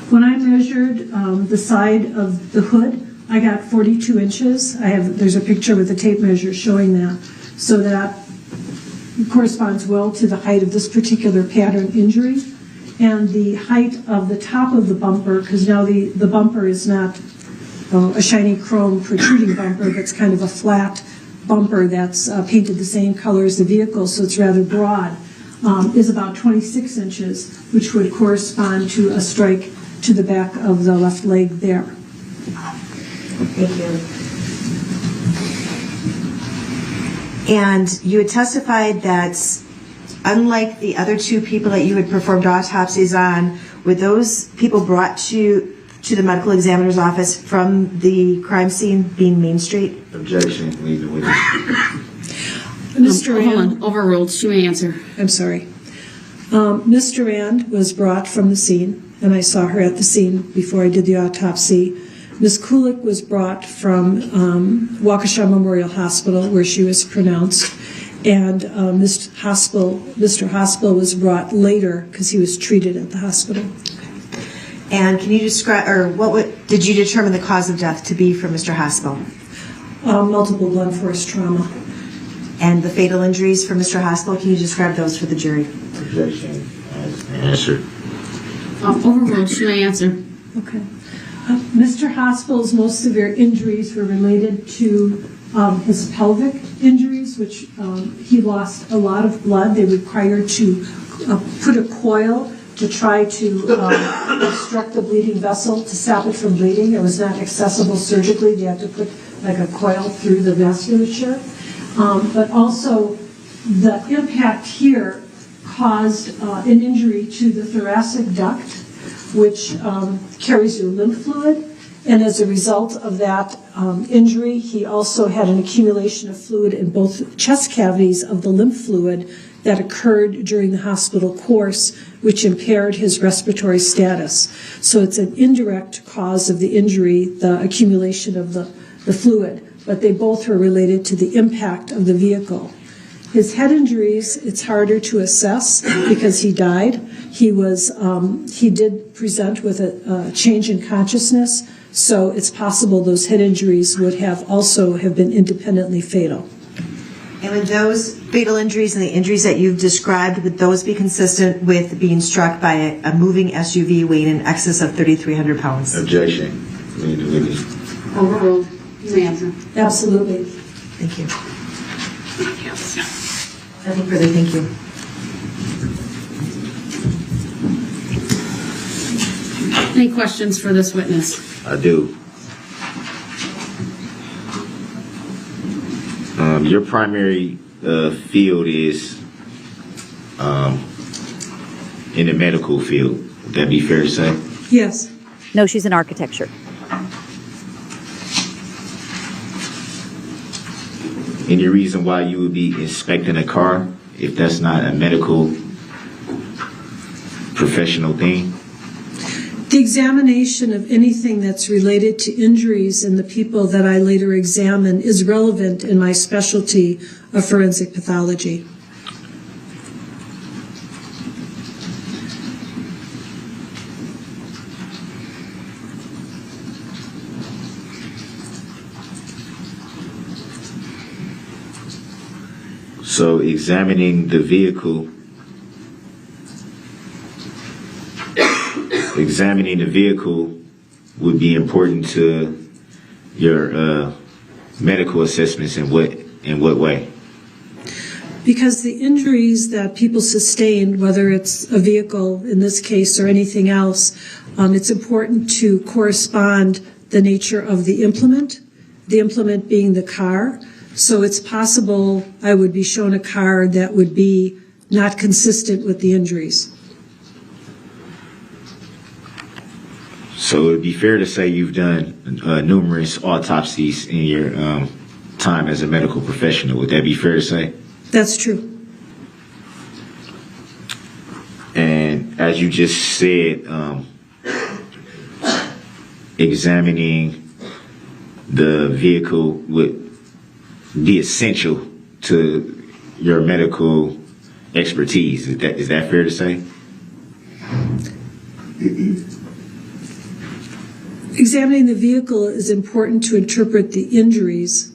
When I measured the side of the hood, I got 42 inches. There's a picture with a tape measure showing that. So that corresponds well to the height of this particular pattern injury. And the height of the top of the bumper, because now the bumper is not a shiny chrome protruding bumper, but it's kind of a flat bumper that's painted the same color as the vehicle, so it's rather broad, is about 26 inches, which would correspond to a strike to the back of the left leg there. Thank you. And you had testified that unlike the other two people that you had performed autopsies on, were those people brought to the medical examiner's office from the crime scene being Main Street? Objection. Leave the witness. Mr. Hold Rand, on, overruled. She may answer. I'm sorry. Mr. Rand was brought from the scene, and I saw her at the scene before I did the autopsy. Ms. Kulik was brought from Waukesha Memorial Hospital, where she was pronounced, and Mr. Hospital was brought later because he was treated at the hospital. And can you describe, or did you determine the cause of death to be for Mr. Hospital? Multiple blunt force trauma. And the fatal injuries for Mr. Hospital, can you describe those for the jury? Objection. Answer. Overruled. She may answer. Okay. Mr. Hospital's most severe injuries were related to his pelvic injuries, which he lost a lot of blood. They required to put a coil to try to obstruct the bleeding vessel to stop it from bleeding. It was not accessible surgically. They had to put like a coil through the vasculature. But also the impact here caused an injury to the thoracic duct, which carries your lymph fluid. And as a result of that injury, he also had an accumulation of fluid in both chest cavities of the lymph fluid that occurred during the hospital course, which impaired his respiratory status. So it's an indirect cause of the injury, the accumulation of the fluid, but they both were related to the impact of the vehicle. His head injuries, it's harder to assess because he died. He did present with a change in consciousness, so it's possible those head injuries would have been independently fatal. And would those fatal injuries and the injuries that you've described, would those be consistent with being struck by a moving SUV weighing in excess of 3,300 pounds? Objection. Leave the witness. Overruled. You may answer. Absolutely. Thank you. Nothing further, thank you. Any questions for this witness? I do. Your primary field is in the medical field. Would that be fair to say? Yes. No, she's in architecture. Any reason why you would be inspecting a car if that's not a medical professional thing? The examination of anything that's related to injuries in the people that I later examine is relevant in my specialty of forensic pathology. So examining the vehicle would be important to your medical assessments in what way? Because the injuries that people sustain, whether it's a vehicle in this case or anything else, it's important to correspond the nature of the implement being the car. So it's possible I would be shown a car that would be not consistent with the injuries. So it'd be fair to say you've done numerous autopsies in your time as a medical professional. Would that be fair to say? That's true. And as you just said, examining the vehicle would be essential to your medical expertise. Is that fair to say? Examining the vehicle is important to interpret the injuries.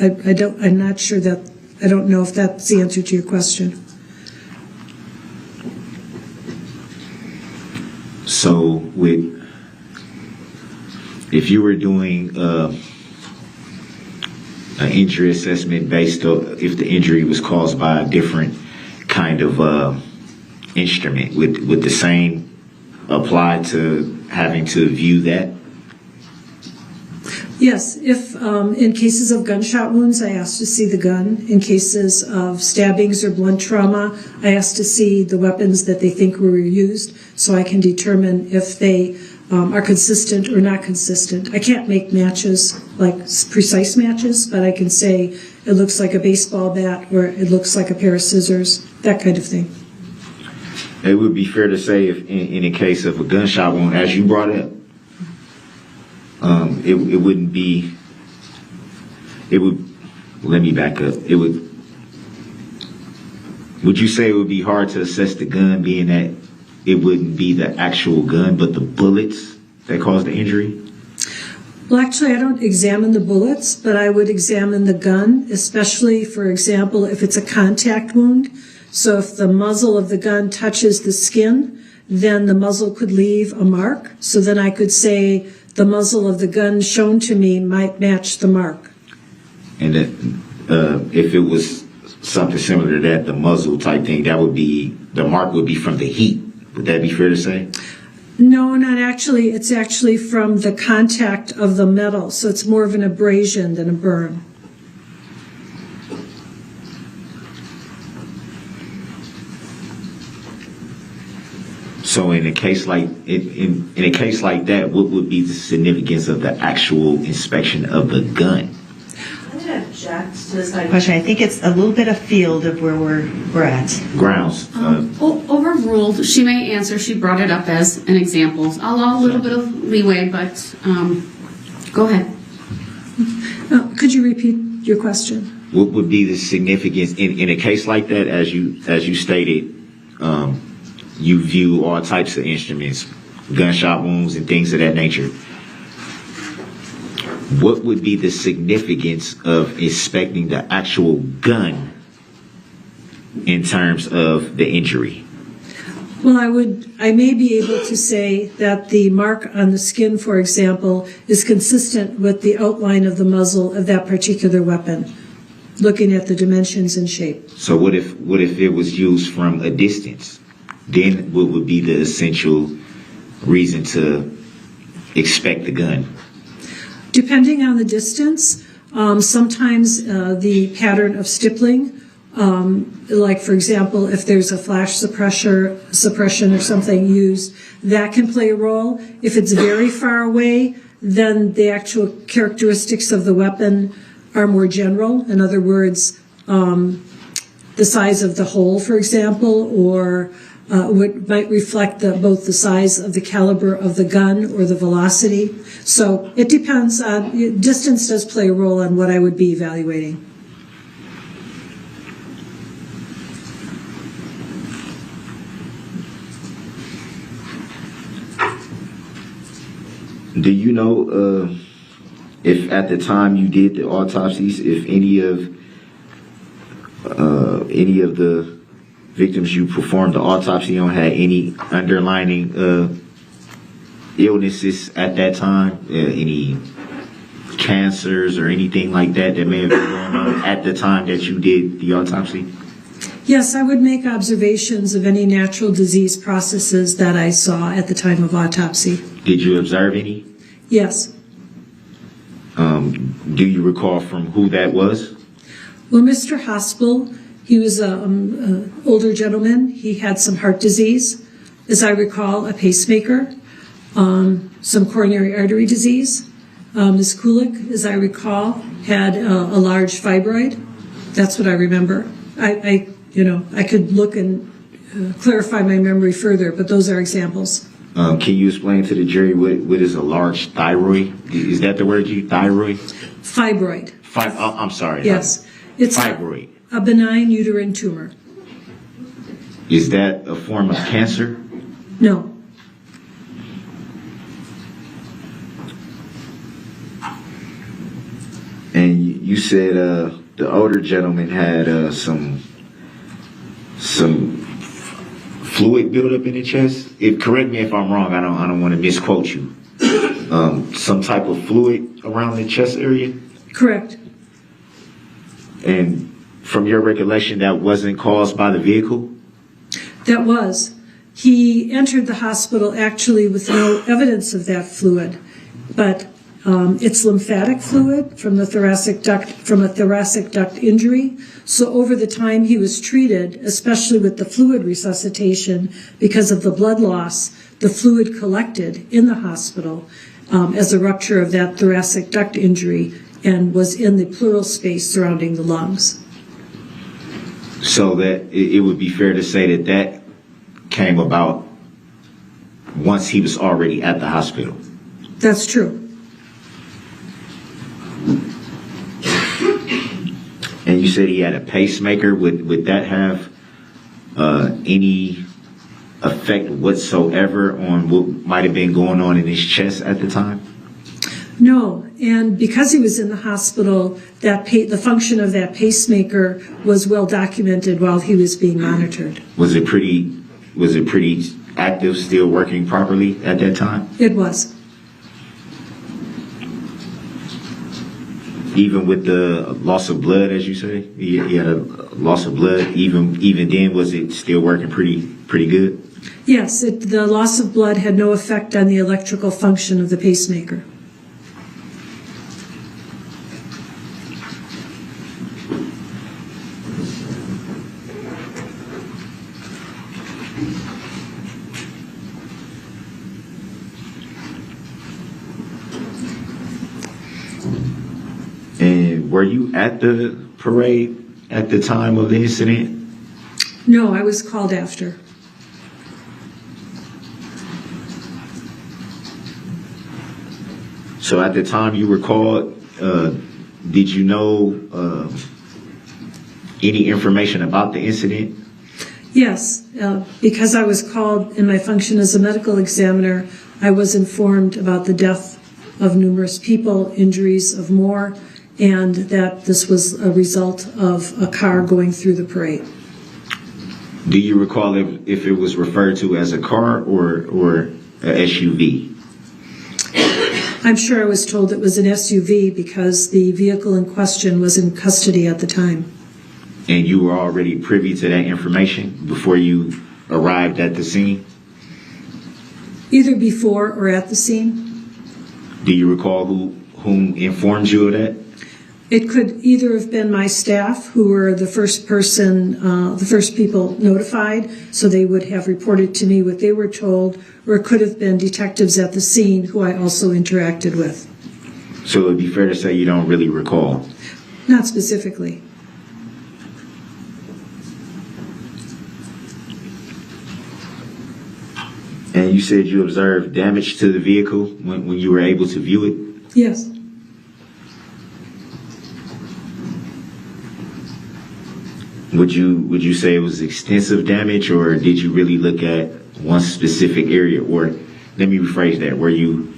I'm not sure that, I don't know if that's the answer to your question. So if you were doing an injury assessment based on if the injury was caused by a different kind of instrument, would the same apply to having to view that? Yes, if in cases of gunshot wounds, I asked to see the gun. In cases of stabbings or blunt trauma, I asked to see the weapons that they think were used so I can determine if they are consistent or not consistent. I can't make matches, like precise matches, but I can say it looks like a baseball bat or it looks like a pair of scissors, that kind of thing. It would be fair to say if in a case of a gunshot wound, as you brought up, it wouldn't be, it would, let me back up. Would you say it would be hard to assess the gun being that it wouldn't be the actual gun, but the bullets that caused the injury? Well, actually, I don't examine the bullets, but I would examine the gun, especially, for example, if it's a contact wound. So if the muzzle of the gun touches the skin, then the muzzle could leave a mark. So then I could say the muzzle of the gun shown to me might match the mark. And if it was something similar to that, the muzzle type thing, that would be, the mark would be from the heat. Would that be fair to say? No, not actually. It's actually from the contact of the metal. So it's more of an abrasion than a burn. So in a case like in a case like that, what would be the significance of the actual inspection of the gun? I'm going to object to this question. I think it's a little bit afield of where we're at. Grounds. Overruled. She may answer. She brought it up as an example. I'll allow a little bit of leeway, but go ahead. Could you repeat your question? What would be the significance in a case like that? As you stated, you view all types of instruments, gunshot wounds and things of that nature. What would be the significance of inspecting the actual gun in terms of the injury? Well, I may be able to say that the mark on the skin, for example, is consistent with the outline of the muzzle of that particular weapon, looking at the dimensions and shape. So what if it was used from a distance? Then what would be the essential reason to inspect the gun? Depending on the distance, sometimes the pattern of stippling, like for example, if there's a flash suppression or something used, that can play a role. If it's very far away, then the actual characteristics of the weapon are more general. In other words, the size of the hole, for example, or might reflect both the size of the caliber of the gun or the velocity. So it depends on, distance does play a role on what I would be evaluating. Do you know if at the time you did the autopsies, if any of the victims you performed the autopsy on had any underlining illnesses at that time, any cancers or anything like that that may have been going on at the time that you did the autopsy? Yes, I would make observations of any natural disease processes that I saw at the time of autopsy. Did you observe any? Yes. Do you recall from who that was? Well, Mr. Hospital, he was an older gentleman. He had some heart disease, as I recall, a pacemaker, some coronary artery disease. Ms. Kulik, as I recall, had a large fibroid. That's what I remember. I could look and clarify my memory further, but those are examples. Can you explain to the jury what is a large thyroid? Is that the word you, thyroid? Fibroid. I'm sorry. Yes. It's fibroid. A benign uterine tumor. Is that a form of cancer? No. And you said the older gentleman had some fluid buildup in the chest. Correct me if I'm wrong. I don't want to misquote you. Some type of fluid around the chest area. Correct. And from your recollection, that wasn't caused by the vehicle? That was. He entered the hospital actually with no evidence of that fluid, but it's lymphatic fluid from a thoracic duct injury. So over the time he was treated, especially with the fluid resuscitation, because of the blood loss, the fluid collected in the hospital as a rupture of that thoracic duct injury and was in the pleural space surrounding the lungs. So that it would be fair to say that came about once he was already at the hospital. That's true. And you said he had a pacemaker. Would that have any effect whatsoever on what might have been going on in his chest at the time? No, and because he was in the hospital, the function of that pacemaker was well documented while he was being monitored. Was it pretty active, still working properly at that time? It was. Even with the loss of blood, as you say, he had a loss of blood. Even then, was it still working pretty good? Yes, the loss of blood had no effect on the electrical function of the pacemaker. And were you at the parade at the time of the incident? No, I was called after. So at the time you were called, did you know any information about the incident? Yes, because I was called in my function as a medical examiner, I was informed about the death of numerous people, injuries of more, and that this was a result of a car going through the parade. Do you recall if it was referred to as a car or a SUV? I'm sure I was told it was an SUV because the vehicle in question was in custody at the time. And you were already privy to that information before you arrived at the scene? Either before or at the scene. Do you recall whom informed you of that? It could either have been my staff, who were the first people notified, so they would have reported to me what they were told, or it could have been detectives at the scene who I also interacted with. So it would be fair to say you don't really recall? Not specifically. And you said you observed damage to the vehicle when you were able to view it? Yes. Would you say it was extensive damage, or did you really look at one specific area? Or let me rephrase that. Were you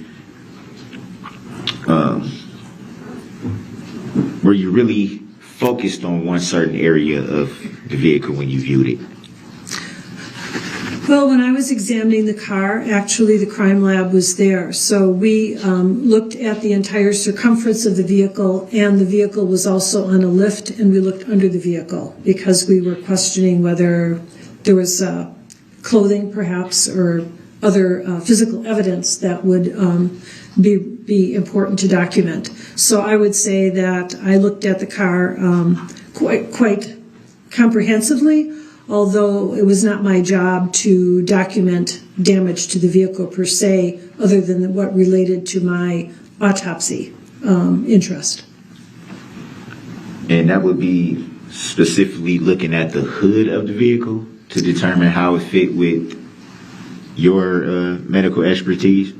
really focused on one certain area of the vehicle when you viewed it? Well, when I was examining the car, actually the crime lab was there. So we looked at the entire circumference of the vehicle, and the vehicle was also on a lift, and we looked under the vehicle because we were questioning whether there was clothing perhaps or other physical evidence that would be important to document. So I would say that I looked at the car quite comprehensively, although it was not my job to document damage to the vehicle per se, other than what related to my autopsy interest. And that would be specifically looking at the hood of the vehicle to determine how it fit with your medical expertise?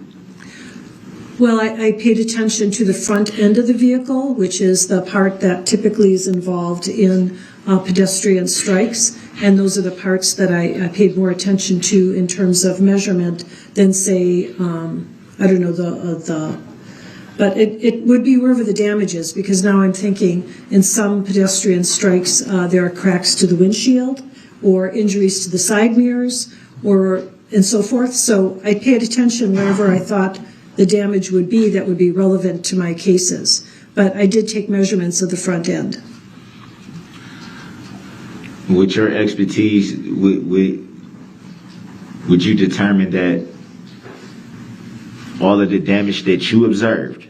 Well, I paid attention to the front end of the vehicle, which is the part that typically is involved in pedestrian strikes, and those are the parts that I paid more attention to in terms of measurement than, say, I don't know, but it would be wherever the damage is, because now I'm thinking in some pedestrian strikes there are cracks to the windshield or injuries to the side mirrors and so forth. So I paid attention wherever I thought the damage would be that would be relevant to my cases. But I did take measurements of the front end. With your expertise, would you determine that all of the damage that you observed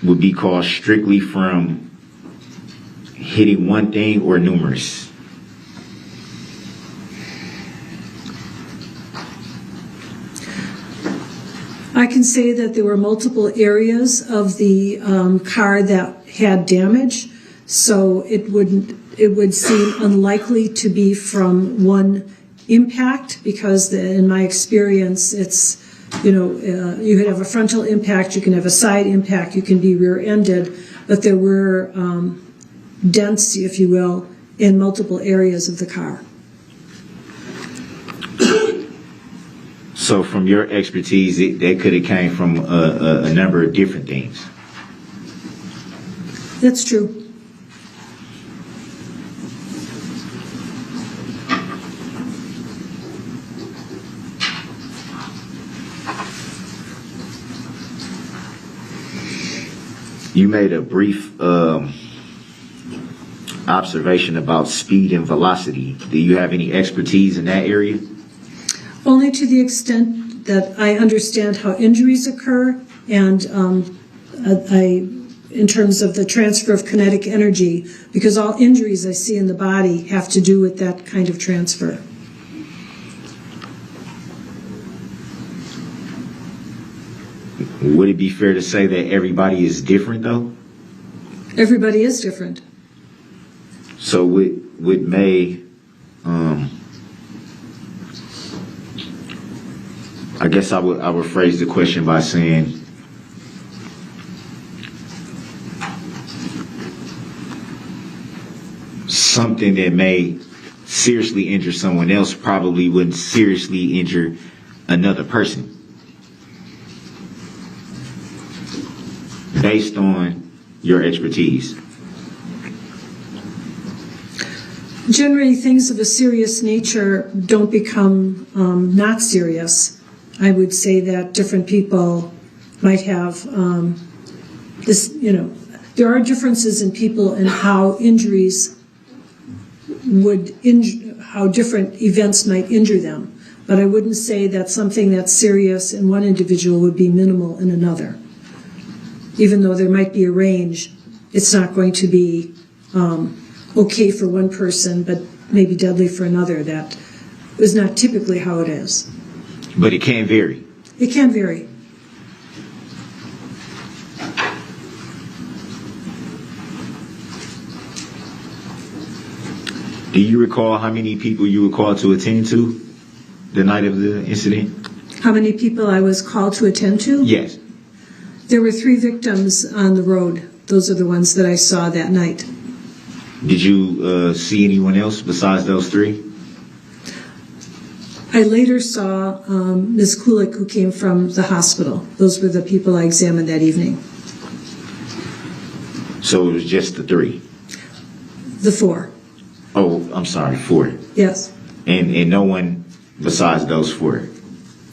would be caused strictly from hitting one thing or numerous? I can say that there were multiple areas of the car that had damage, so it would seem unlikely to be from one impact, because in my experience, it's, you could have a frontal impact, you can have a side impact, you can be rear-ended, but there were dents, if you will, in multiple areas of the car. So from your expertise, that could have came from a number of different things. That's true. You made a brief observation about speed and velocity. Do you have any expertise in that area? Only to the extent that I understand how injuries occur, and in terms of the transfer of kinetic energy, because all injuries I see in the body have to do with that kind of transfer. Would it be fair to say that everybody is different, though? Everybody is different. So with May, I guess I would phrase the question by saying, something that may seriously injure someone else probably wouldn't seriously injure another person, based on your expertise. Generally, things of a serious nature don't become not serious. I would say that different people might have this, there are differences in people and how injuries how different events might injure them. But I wouldn't say that something that's serious in one individual would be minimal in another. Even though there might be a range, it's not going to be okay for one person, but maybe deadly for another. That is not typically how it is. But it can vary. It can vary. Do you recall how many people you were called to attend to? the night of the incident? How many people I was called to attend to? Yes. There were 3 victims on the road. Those are the ones that I saw that night. Did you see anyone else besides those 3? I later saw Ms. Kulik, who came from the hospital. Those were the people I examined that evening. So it was just the 3? The 4. Oh, I'm sorry, 4. Yes, And no one besides those 4?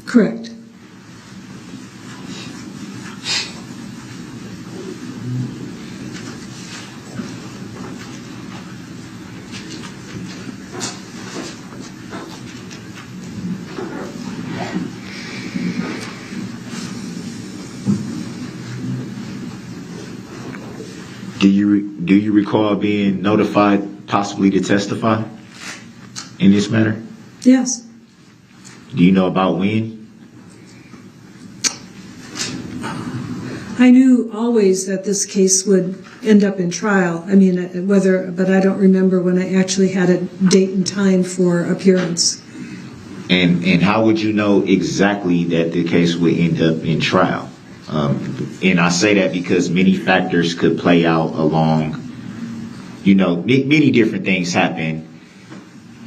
correct. Do you recall being notified possibly to testify in this matter? Yes. Do you know about when? I knew always that this case would end up in trial. I mean, but I don't remember when I actually had a date and time for appearance. And how would you know exactly that the case would end up in trial? And I say that because many factors could play out along, many different things happen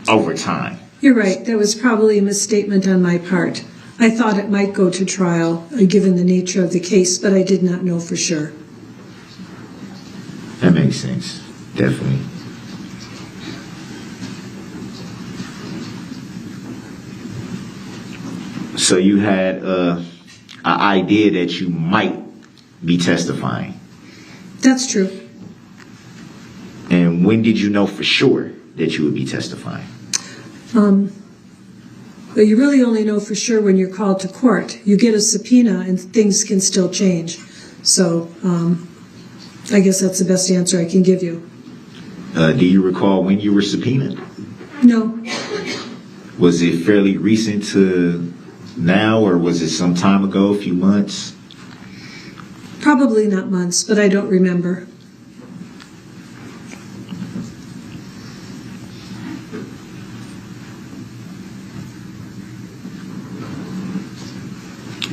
over time. You're right. That was probably a misstatement on my part. I thought it might go to trial, given the nature of the case, but I did not know for sure. That makes sense. Definitely. So you had an idea that you might be testifying. That's true. And when did you know for sure that you would be testifying? But you really only know for sure when you're called to court. You get a subpoena and things can still change. So I guess that's the best answer I can give you. Do you recall when you were subpoenaed? No. Was it fairly recent to now, or was it some time ago, a few months? Probably not months, but I don't remember.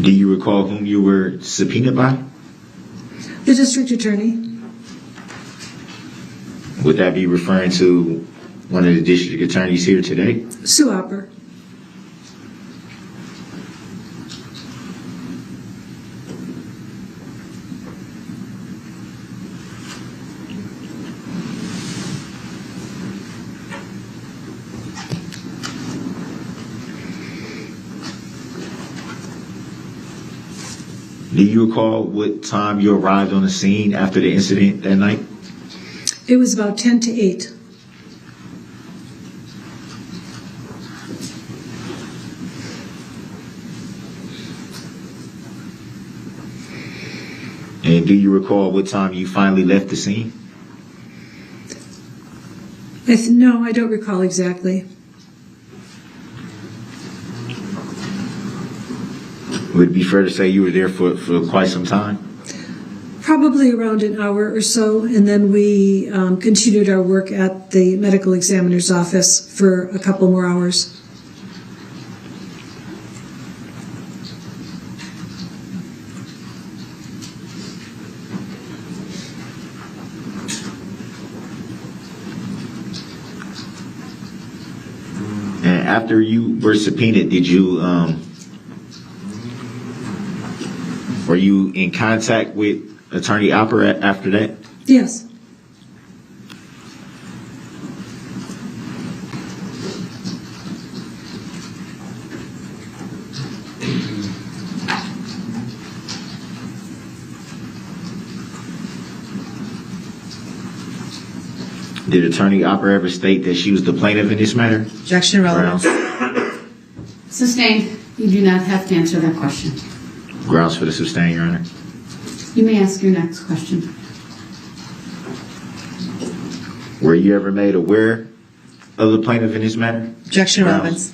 Do you recall whom you were subpoenaed by? The district attorney. Would that be referring to one of the district attorneys here today? Sue Opper. Do you recall what time you arrived on the scene after the incident that night? It was about 10 to 8. And do you recall what time you finally left the scene? No, I don't recall exactly. Would it be fair to say you were there for quite some time? Probably around an hour or so, and then we continued our work at the medical examiner's office for a couple more hours. And after you were subpoenaed, did you were you in contact with Attorney Opper after that? Yes. Did Attorney Opper ever state that she was the plaintiff in this matter? Objection, relevance. Sustained. You do not have to answer that question. Grounds for the sustain, Your Honor. You may ask your next question. Were you ever made aware of the plaintiff in this matter? Objection, Grounds. relevance.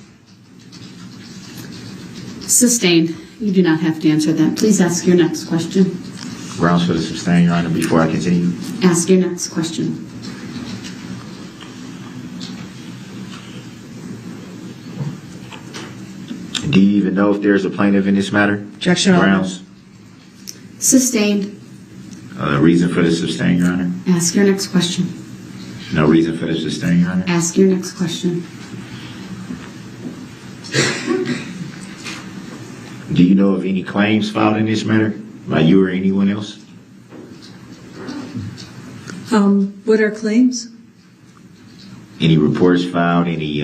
Sustained. You do not have to answer that. Please ask your next question. Grounds for the sustain, Your Honor, before I continue. Ask your next question. Do you even know if there's a plaintiff in this matter? Objection. Grounds? Sustained. Reason for the sustain, Your Honor? Ask your next question. No reason for the sustain, Your Honor? Ask your next question. Do you know of any claims filed in this matter by you or anyone else? What are claims? Any reports filed, any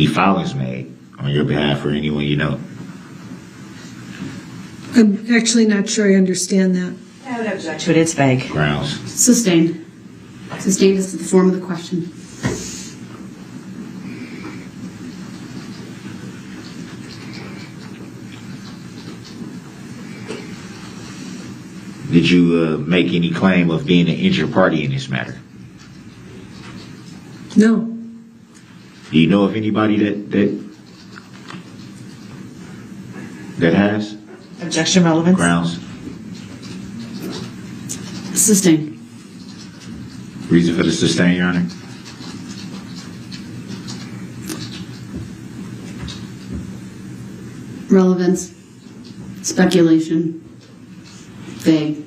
filings made on your behalf or anyone you know? I'm actually not sure I understand that. I would object to it. It's vague. Grounds? Sustained. Sustained is to the form of the question. Did you make any claim of being an injured party in this matter? No. Do you know of anybody that has? Objection relevance. Grounds? Sustained. Reason for the sustain, Your Honor? Relevance. Speculation. Vague.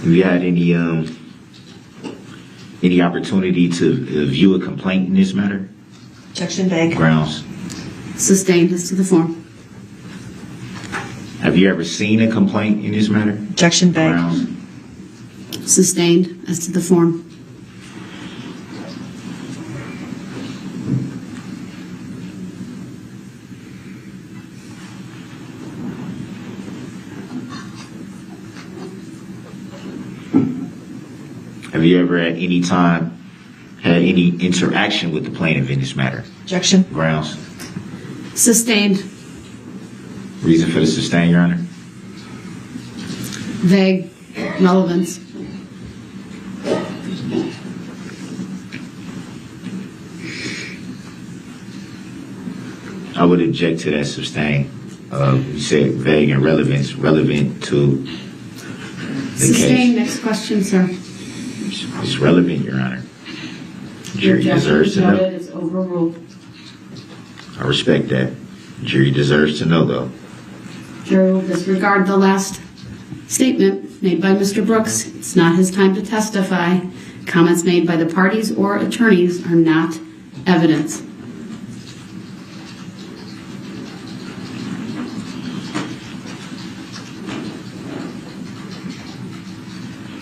Have you had any opportunity to view a complaint in this matter? Objection vague. Grounds? Sustained as to the form. Have you ever seen a complaint in this matter? Objection vague. Grounds? Sustained as to the form. Have you ever at any time had any interaction with the plaintiff in this matter? Objection. Grounds? Sustained. Reason for the sustain, Your Honor? Vague. Relevance. I would object to that sustain. You said vague and relevance, relevant to the Sustained. case. Next question, sir. It's relevant, Your Honor. Your Jury deserves to know. noted is overruled. I respect that. Jury deserves to know, though. Jury will disregard the last statement made by Mr. Brooks. It's not his time to testify. Comments made by the parties or attorneys are not evidence.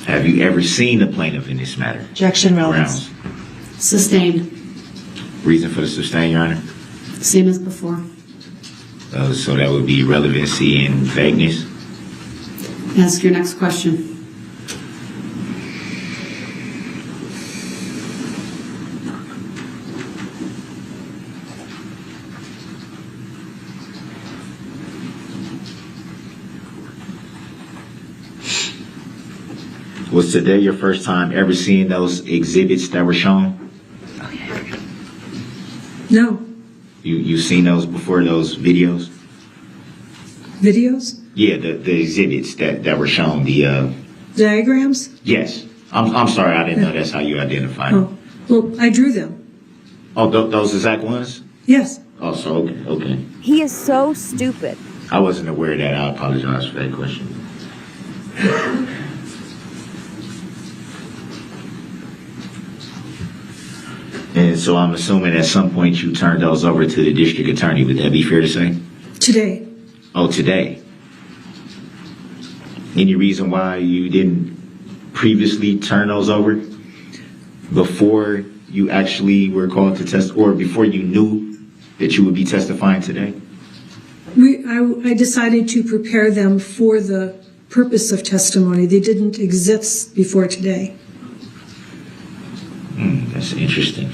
Have you ever seen the plaintiff in this matter? Objection relevance. Grounds? Sustained. Reason for the sustain, Your Honor? Same as before. So that would be relevancy and vagueness. Ask your next question. Was today your first time ever seeing those exhibits that were shown? No. You seen those before, those videos? Videos? Yeah, the exhibits that were shown. The Diagrams? yes. I'm sorry, I didn't know that's how you identified them. Oh, well, I drew them. Oh, those exact ones? Yes. Oh, so okay. He is so stupid. I wasn't aware of that. I apologize for that question. And so I'm assuming at some point you turned those over to the district attorney. Would that be fair to say? Today. Oh, today. Any reason why you didn't previously turn those over before you actually were called to test, or before you knew that you would be testifying today? I decided to prepare them for the purpose of testimony. They didn't exist before today. That's interesting.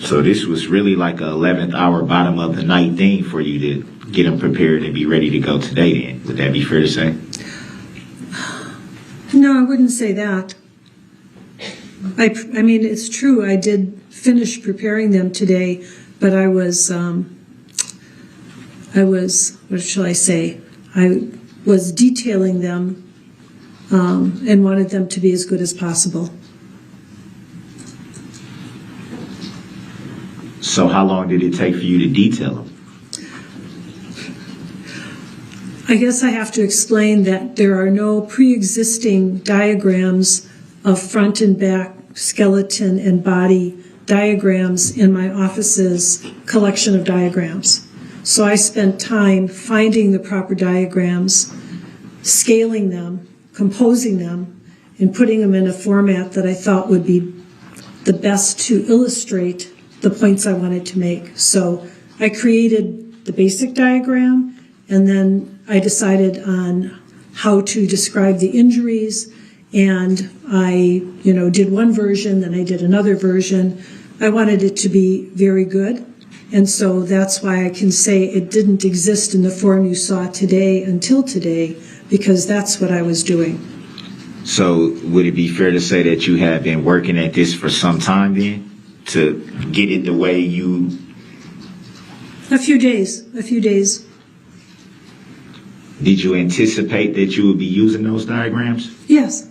So this was really like a 11th hour bottom of the night thing for you to get them prepared and be ready to go today then. Would that be fair to say? No, No, I wouldn't say that. I mean, it's true, I did finish preparing them today, but I was, what shall I say? I was detailing them and wanted them to be as good as possible. So how long did it take for you to detail them? I guess I have to explain that there are no pre-existing diagrams of front and back, skeleton and body diagrams in my office's collection of diagrams. So I spent time finding the proper diagrams, scaling them, composing them, and putting them in a format that I thought would be the best to illustrate the points I wanted to make. So I created the basic diagram, and then I decided on how to describe the injuries, and I, did one version, then I did another version. I wanted it to be very good, and so that's why I can say it didn't exist in the form you saw today until today, because that's what I was doing. So would it be fair to say that you have been working at this for some time then, to get it the way you... A few days. Did you anticipate that you would be using those diagrams? Yes.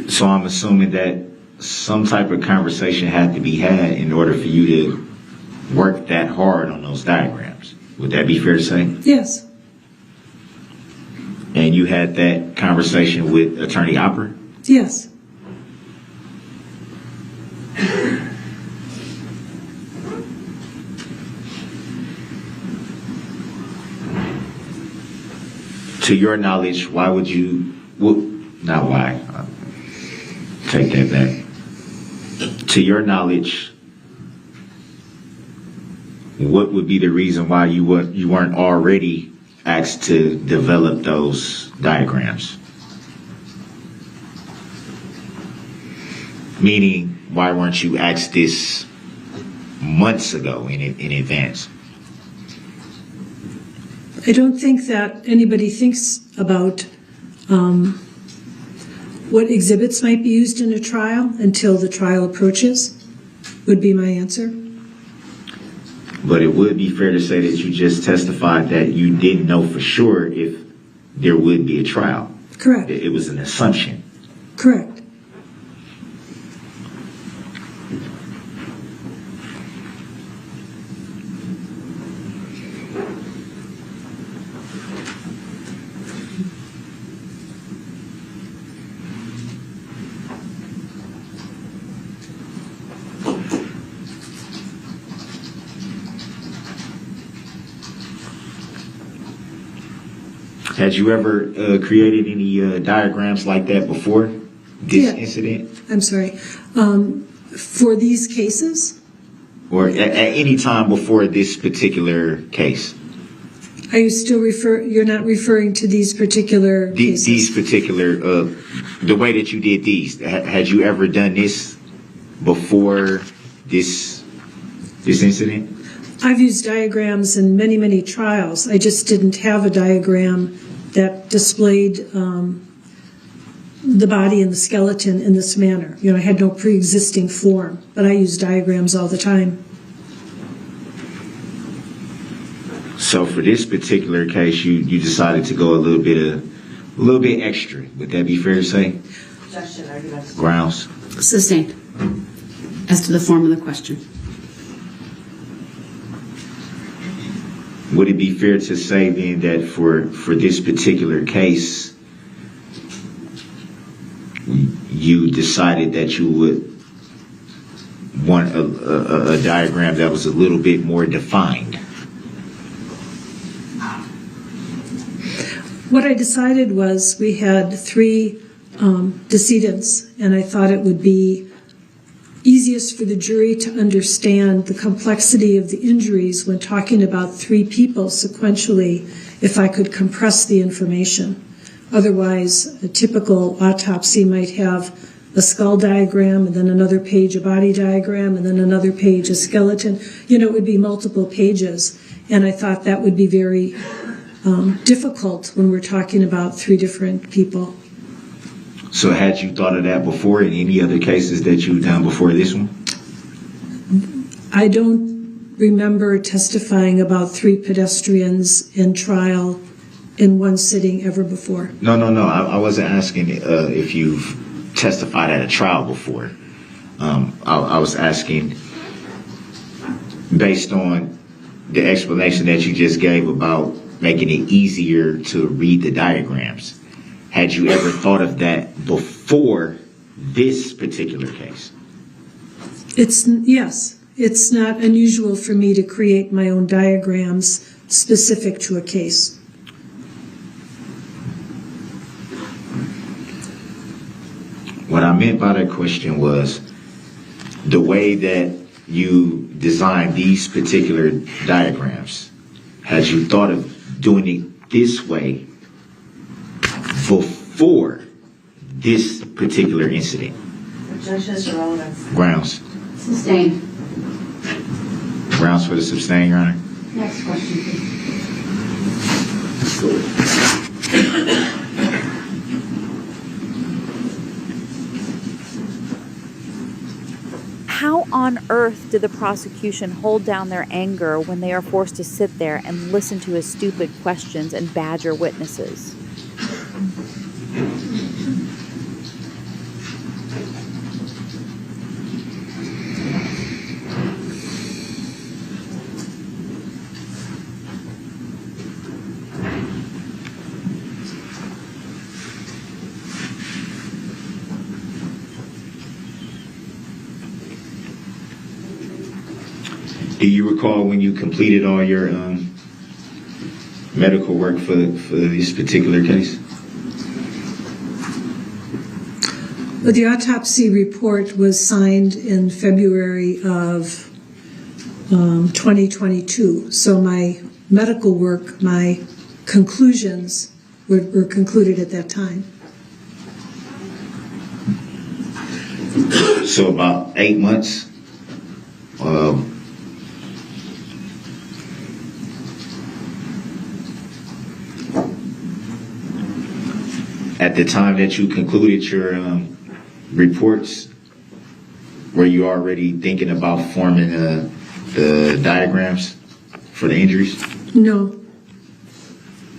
So I'm assuming that some type of conversation had to be had in order for you to work that hard on those diagrams. Would that be fair to say? Yes. And you had that conversation with Attorney Opper? Yes. To your knowledge, why would you, well, not why, take that back. To your knowledge, what would be the reason why you weren't already asked to develop those diagrams? Meaning, why weren't you asked this months ago in advance? I don't think that anybody thinks about what exhibits might be used in a trial until the trial approaches, would be my answer. But it would be fair to say that you just testified that you didn't know for sure if there would be a trial. Correct. It was an assumption. Correct. Had you ever created any diagrams like that before this incident? I'm sorry. For these cases? Or at any time before this particular case? Are you still you're not referring to these particular cases? These particular, the way that you did these. Had you ever done this before this incident? I've used diagrams in many, many trials. I just didn't have a diagram that displayed the body and the skeleton in this manner. I had no pre-existing form, but I use diagrams all the time. So for this particular case, you decided to go a little bit extra. Would that be fair to say? Grounds? Sustained. As to the form of the question. Would it be fair to say then that for this particular case, you decided that you would want a diagram that was a little bit more defined? What I decided was we had 3 decedents, and I thought it would be easiest for the jury to understand the complexity of the injuries when talking about 3 people sequentially if I could compress the information. Otherwise, a typical autopsy might have a skull diagram, and then another page a body diagram, and then another page a skeleton. It would be multiple pages, and I thought that would be very difficult when we're talking about 3 different people. So had you thought of that before in any other cases that you've done before this one? I don't remember testifying about 3 pedestrians in trial in one sitting ever before. No. I wasn't asking if you've testified at a trial before. I was asking based on the explanation that you just gave about making it easier to read the diagrams. Had you ever thought of that before this particular case? Yes. It's not unusual for me to create my own diagrams specific to a case. What I meant by that question was the way that you designed these particular diagrams. Had you thought of doing it this way before this particular incident? Judges are relevance. Grounds. Sustained. Grounds for the sustained, Your Honor. Next question, please. How on earth did the prosecution hold down their anger when they are forced to sit there and listen to his stupid questions and badger witnesses? Do you recall when you completed all your medical work for this particular case? Well, the autopsy report was signed in February of 2022. So my medical work, my conclusions were concluded at that time. So about 8 months. At the time that you concluded your reports, were you already thinking about forming the diagrams for the injuries? No.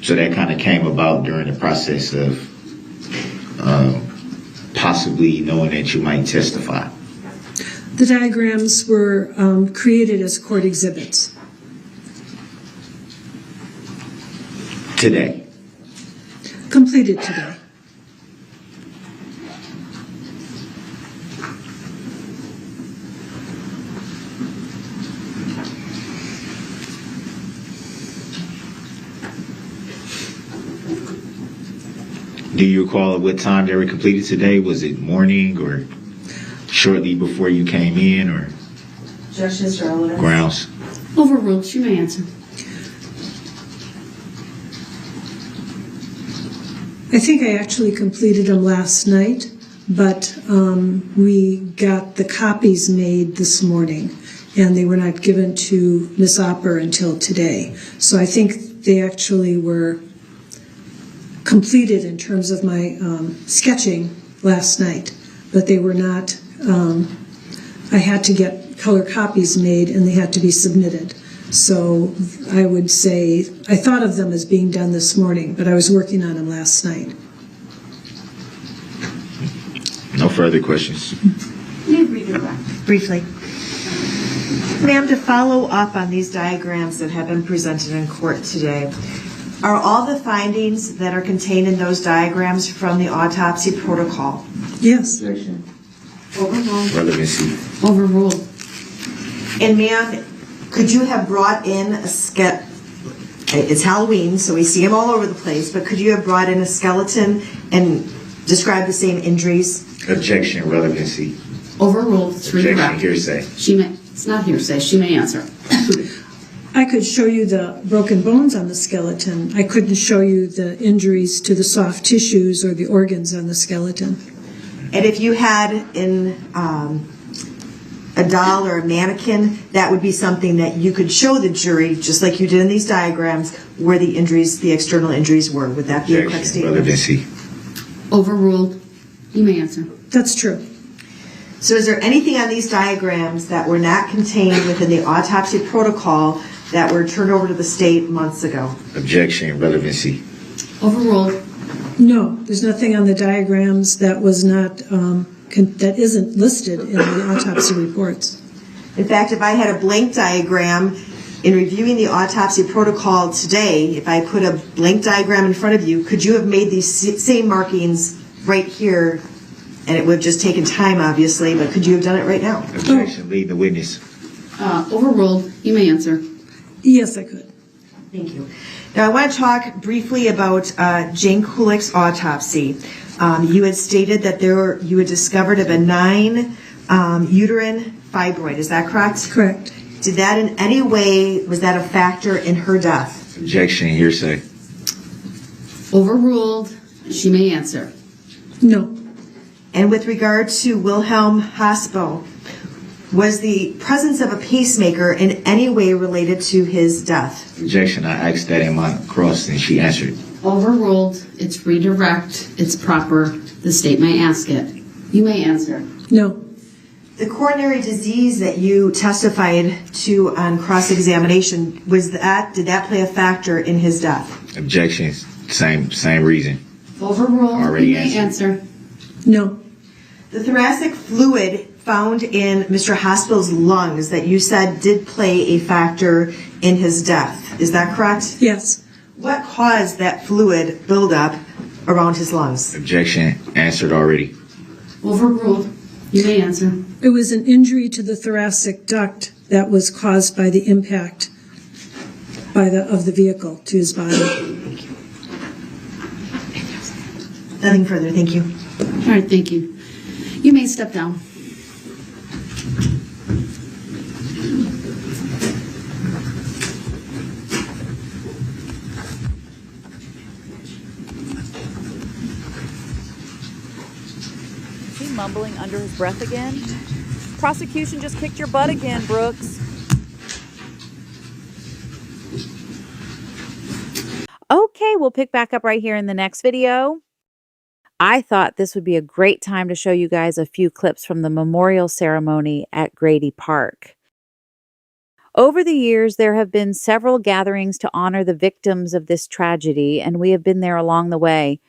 So that kind of came about during the process of possibly knowing that you might testify. The diagrams were created as court exhibits. Today? Completed today. Do you recall at what time they were completed today? Was it morning or shortly before you came in, or Judges are relevance. grounds? Overruled. She may answer. I think I actually completed them last night, but we got the copies made this morning, and they were not given to Ms. Opper until today. So I think they actually were completed in terms of my sketching last night, but they were not, I had to get color copies made and they had to be submitted. So I would say, I thought of them as being done this morning, but I was working on them last night. No further questions. You redirect. Briefly. Ma'am, to follow up on these diagrams that have been presented in court today, are all the findings that are contained in those diagrams from the autopsy protocol? Yes. Overruled. Relevancy. Overruled. And ma'am, could you have brought in a it's Halloween, so we see them all over the place, but could you have brought in a skeleton and described the same injuries? Objection, relevancy. Overruled. It's Objection, redirect. hearsay. She may. It's not hearsay. She may answer. I could show you the broken bones on the skeleton. I couldn't show you the injuries to the soft tissues or the organs on the skeleton. And if you had a doll or a mannequin, that would be something that you could show the jury, just like you did in these diagrams, where the injuries, the external injuries were. Would that be a correct statement? Relevancy. Overruled. You may answer. That's true. So is there anything on these diagrams that were not contained within the autopsy protocol that were turned over to the state months ago? Objection. Relevancy. Overruled. No, there's nothing on the diagrams that was not, that isn't listed in the autopsy reports. In fact, if I had a blank diagram in reviewing the autopsy protocol today, if I put a blank diagram in front of you, could you have made these same markings right here? And it would have just taken time, obviously, but could you have done it right now? Objection. Lead the witness. Overruled. You may answer. Yes, I could. Thank you. Now, I want to talk briefly about Jane Kulik's autopsy. You had stated that you had discovered a benign uterine fibroid. Is that correct? Correct. Did that in any way, was that a factor in her death? Objection. Hearsay. Overruled. She may answer. No. And with regard to Wilhelm Hospital, was the presence of a pacemaker in any way related to his death? Objection. I asked that in my cross and she answered. Overruled. It's redirect. It's proper. The state may ask it. You may answer. No. The coronary disease that you testified to on cross-examination, did that play a factor in his death? Objection. Same reason. Overruled. Already You may answer. No. The thoracic fluid found in Mr. Hospital's lungs that you said did play a factor in his death. Is that correct? Yes. What caused that fluid buildup around his lungs? Objection. Answered already. Overruled. You may answer. It was an injury to the thoracic duct that was caused by the impact of the vehicle to his body. Thank you. Nothing further. Thank you. All right, thank you. You may step down. Is he mumbling under his breath again? Prosecution just kicked your butt again, Brooks. Okay, we'll pick back up right here in the next video. I thought this would be a great time to show you guys a few clips from the memorial ceremony at Grede Park. Over the years, there have been several gatherings to honor the victims of this tragedy, and we have been there along the way.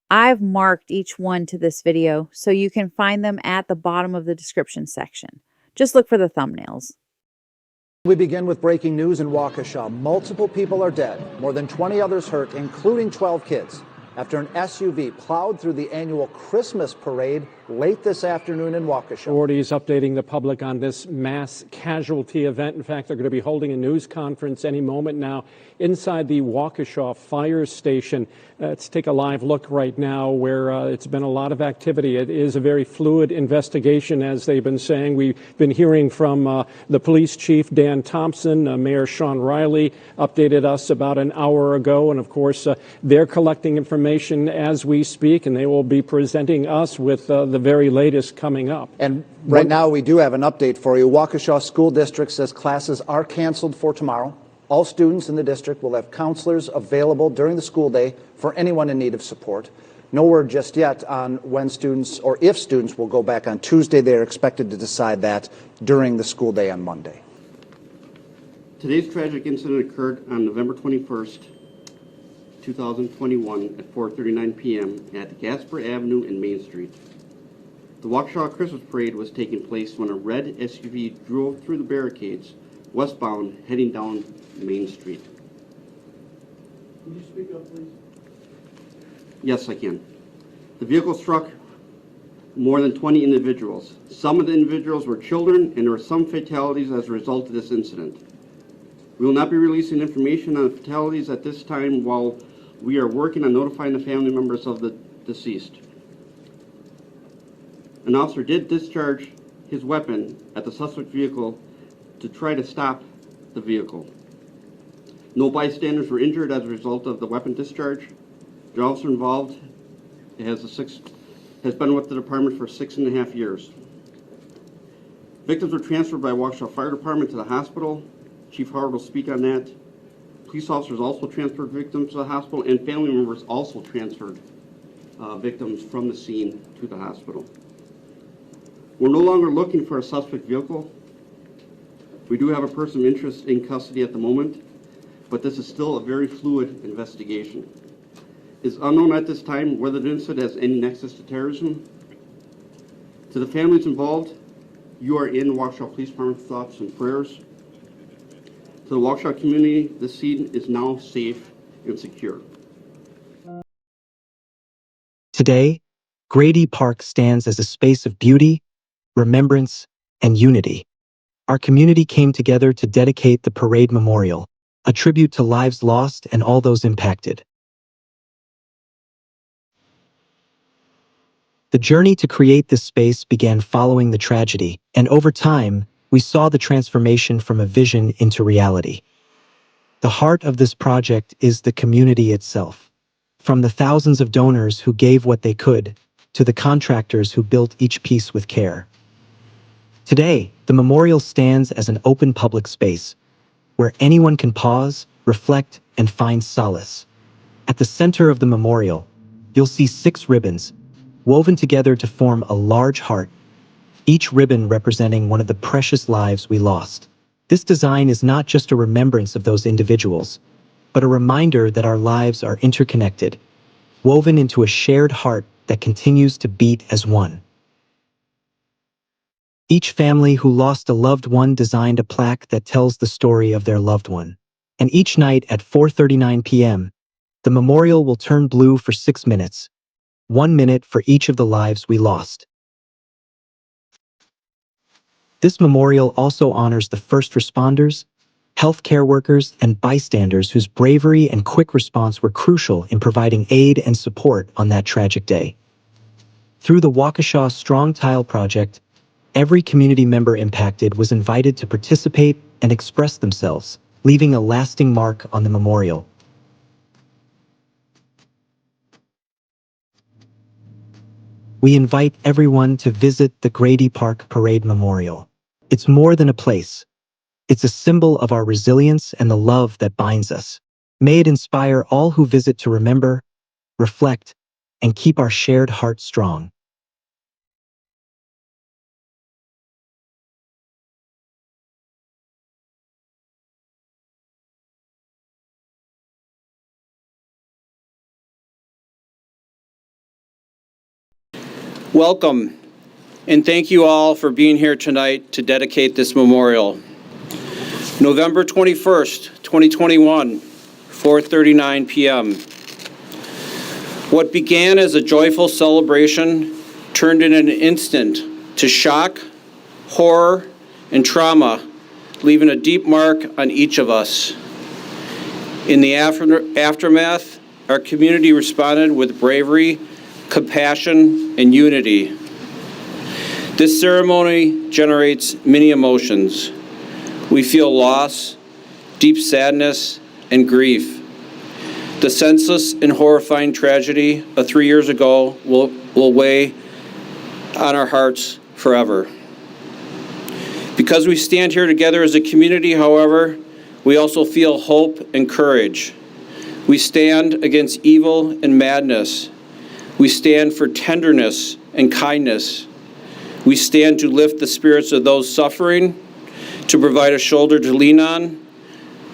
I've marked each one to this video, so you can find them at the bottom of the description section. Just look for the thumbnails. We begin with breaking news in Waukesha. Multiple people are dead, more than 20 others hurt, including 12 kids, after an SUV plowed through the annual Christmas parade late this afternoon in Waukesha. Authorities updating the public on this mass casualty event. In fact, they're going to be holding a news conference any moment now inside the Waukesha Fire Station. Let's take a live look right now where it's been a lot of activity. It is a very fluid investigation, as they've been saying. We've been hearing from the police chief, Dan Thompson. Mayor Sean Riley updated us about an hour ago. And of course, they're collecting information as we speak, and they will be presenting us with the very latest coming up. And right now we do have an update for you. Waukesha School District says classes are canceled for tomorrow. All students in the district will have counselors available during the school day for anyone in need of support. No word just yet on when students or if students will go back on Tuesday. They are expected to decide that during the school day on Monday. Today's tragic incident occurred on November 21st, 2021 at 4:39 p.m. at Gasper Avenue and Main Street. The Waukesha Christmas Parade was taking place when a red SUV drove through the barricades westbound, heading down Main Street. Can you speak up, please? Yes, I can. The vehicle struck more than 20 individuals. Some of the individuals were children, and there were some fatalities as a result of this incident. We will not be releasing information on fatalities at this time while we are working on notifying the family members of the deceased. An officer did discharge his weapon at the suspect vehicle to try to stop the vehicle. No bystanders were injured as a result of the weapon discharge. The officer involved has a has been with the department for 6.5 years. Victims were transferred by Waukesha Fire Department to the hospital. Chief Howard will speak on that. Police officers also transferred victims to the hospital, and family members also transferred victims from the scene to the hospital. We're no longer looking for a suspect vehicle. We do have a person of interest in custody at the moment, but this is still a very fluid investigation. It's unknown at this time whether the incident has any nexus to terrorism. To the families involved, you are in Waukesha Police Department thoughts and prayers. To the Waukesha community, the scene is now safe and secure. Today, Grede Park stands as a space of beauty, remembrance, and unity. Our community came together to dedicate the Parade Memorial, a tribute to lives lost and all those impacted. The journey to create this space began following the tragedy, and over time, we saw the transformation from a vision into reality. The heart of this project is the community itself. From the thousands of donors who gave what they could, to the contractors who built each piece with care. Today, the memorial stands as an open public space, where anyone can pause, reflect, and find solace. At the center of the memorial, you'll see 6 ribbons, woven together to form a large heart, each ribbon representing one of the precious lives we lost. This design is not just a remembrance of those individuals, but a reminder that our lives are interconnected, woven into a shared heart that continues to beat as one. Each family who lost a loved one designed a plaque that tells the story of their loved one. And each night at 4:39 p.m., the memorial will turn blue for 6 minutes, 1 minute for each of the lives we lost. This memorial also honors the first responders, healthcare workers, and bystanders whose bravery and quick response were crucial in providing aid and support on that tragic day. Through the Waukesha Strong Tile Project, every community member impacted was invited to participate and express themselves, leaving a lasting mark on the memorial. We invite everyone to visit the Grede Park Parade Memorial. It's more than a place. It's a symbol of our resilience and the love that binds us. May it inspire all who visit to remember, reflect, and keep our shared heart strong. Welcome, and thank you all for being here tonight to dedicate this memorial. November 21st, 2021, 4:39 p.m. What began as a joyful celebration turned in an instant to shock, horror, and trauma, leaving a deep mark on each of us. In the aftermath, our community responded with bravery, compassion, and unity. This ceremony generates many emotions. We feel loss, deep sadness, and grief. The senseless and horrifying tragedy of 3 years ago will weigh on our hearts forever. Because we stand here together as a community, however, we also feel hope and courage. We stand against evil and madness. We stand for tenderness and kindness. We stand to lift the spirits of those suffering, to provide a shoulder to lean on,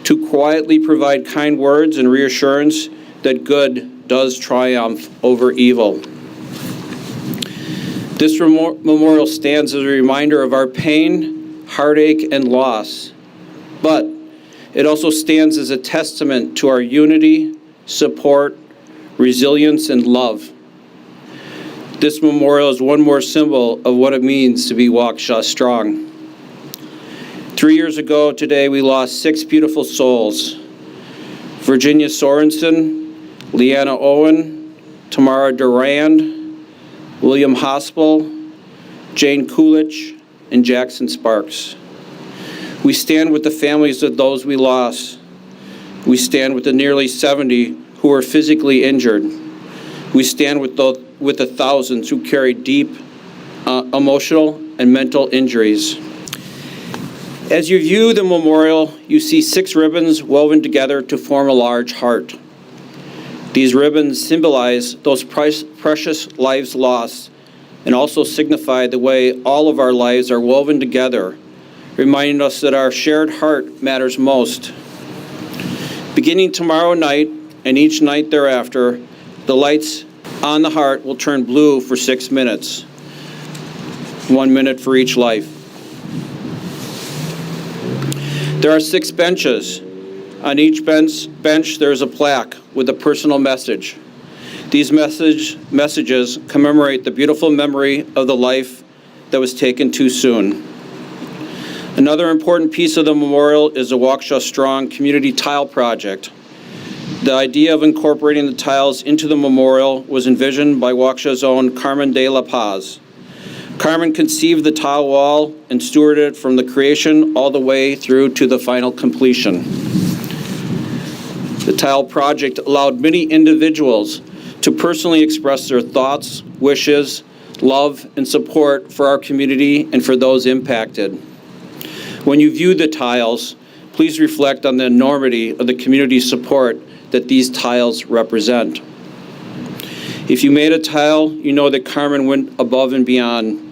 to quietly provide kind words and reassurance that good does triumph over evil. This memorial stands as a reminder of our pain, heartache, and loss, but it also stands as a testament to our unity, support, resilience, and love. This memorial is one more symbol of what it means to be Waukesha Strong. 3 years ago today, we lost 6 beautiful souls. Virginia Sorensen, Leanna Owen, Tamara Durand, William Hospital, Jane Coolidge, and Jackson Sparks. We stand with the families of those we lost. We stand with the nearly 70 who were physically injured. We stand with with the thousands who carry deep emotional and mental injuries. As you view the memorial, you see 6 ribbons woven together to form a large heart. These ribbons symbolize those precious lives lost and also signify the way all of our lives are woven together, reminding us that our shared heart matters most. Beginning tomorrow night and each night thereafter, the lights on the heart will turn blue for 6 minutes, 1 minute for each life. There are 6 benches. On each bench there is a plaque with a personal message. These messages commemorate the beautiful memory of the life that was taken too soon. Another important piece of the memorial is the Waukesha Strong Community Tile Project. The idea of incorporating the tiles into the memorial was envisioned by Waukesha's own Carmen de la Paz. Carmen conceived the tile wall and stewarded it from the creation all the way through to the final completion. The tile project allowed many individuals to personally express their thoughts, wishes, love, and support for our community and for those impacted. When you view the tiles, please reflect on the enormity of the community support that these tiles represent. If you made a tile, you know that Carmen went above and beyond.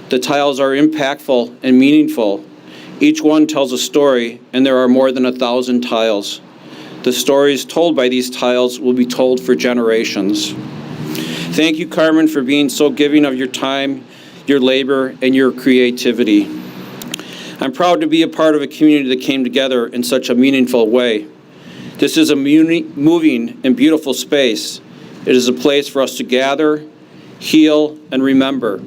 The tiles are impactful and meaningful. Each one tells a story, and there are more than 1,000 tiles. The stories told by these tiles will be told for generations. Thank you, Carmen, for being so giving of your time, your labor, and your creativity. I'm proud to be a part of a community that came together in such a meaningful way. This is a moving and beautiful space. It is a place for us to gather, heal, and remember.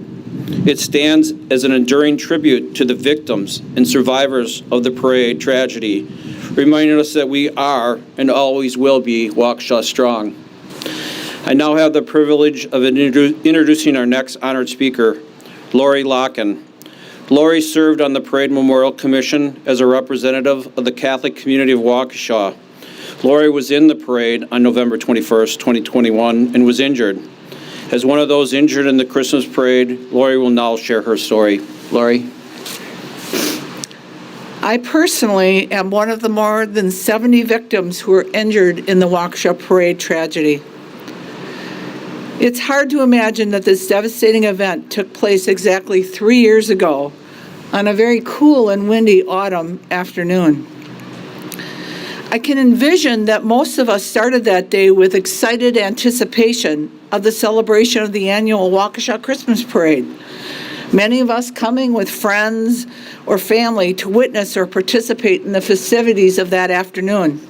It stands as an enduring tribute to the victims and survivors of the parade tragedy, reminding us that we are and always will be Waukesha Strong. I now have the privilege of introducing our next honored speaker, Lori Locken. Lori served on the Parade Memorial Commission as a representative of the Catholic community of Waukesha. Lori was in the parade on November 21st, 2021, and was injured. As one of those injured in the Christmas parade, Lori will now share her story. Lori. I personally am one of the more than 70 victims who were injured in the Waukesha Parade tragedy. It's hard to imagine that this devastating event took place exactly 3 years ago on a very cool and windy autumn afternoon. I can envision that most of us started that day with excited anticipation of the celebration of the annual Waukesha Christmas Parade. Many of us coming with friends or family to witness or participate in the festivities of that afternoon.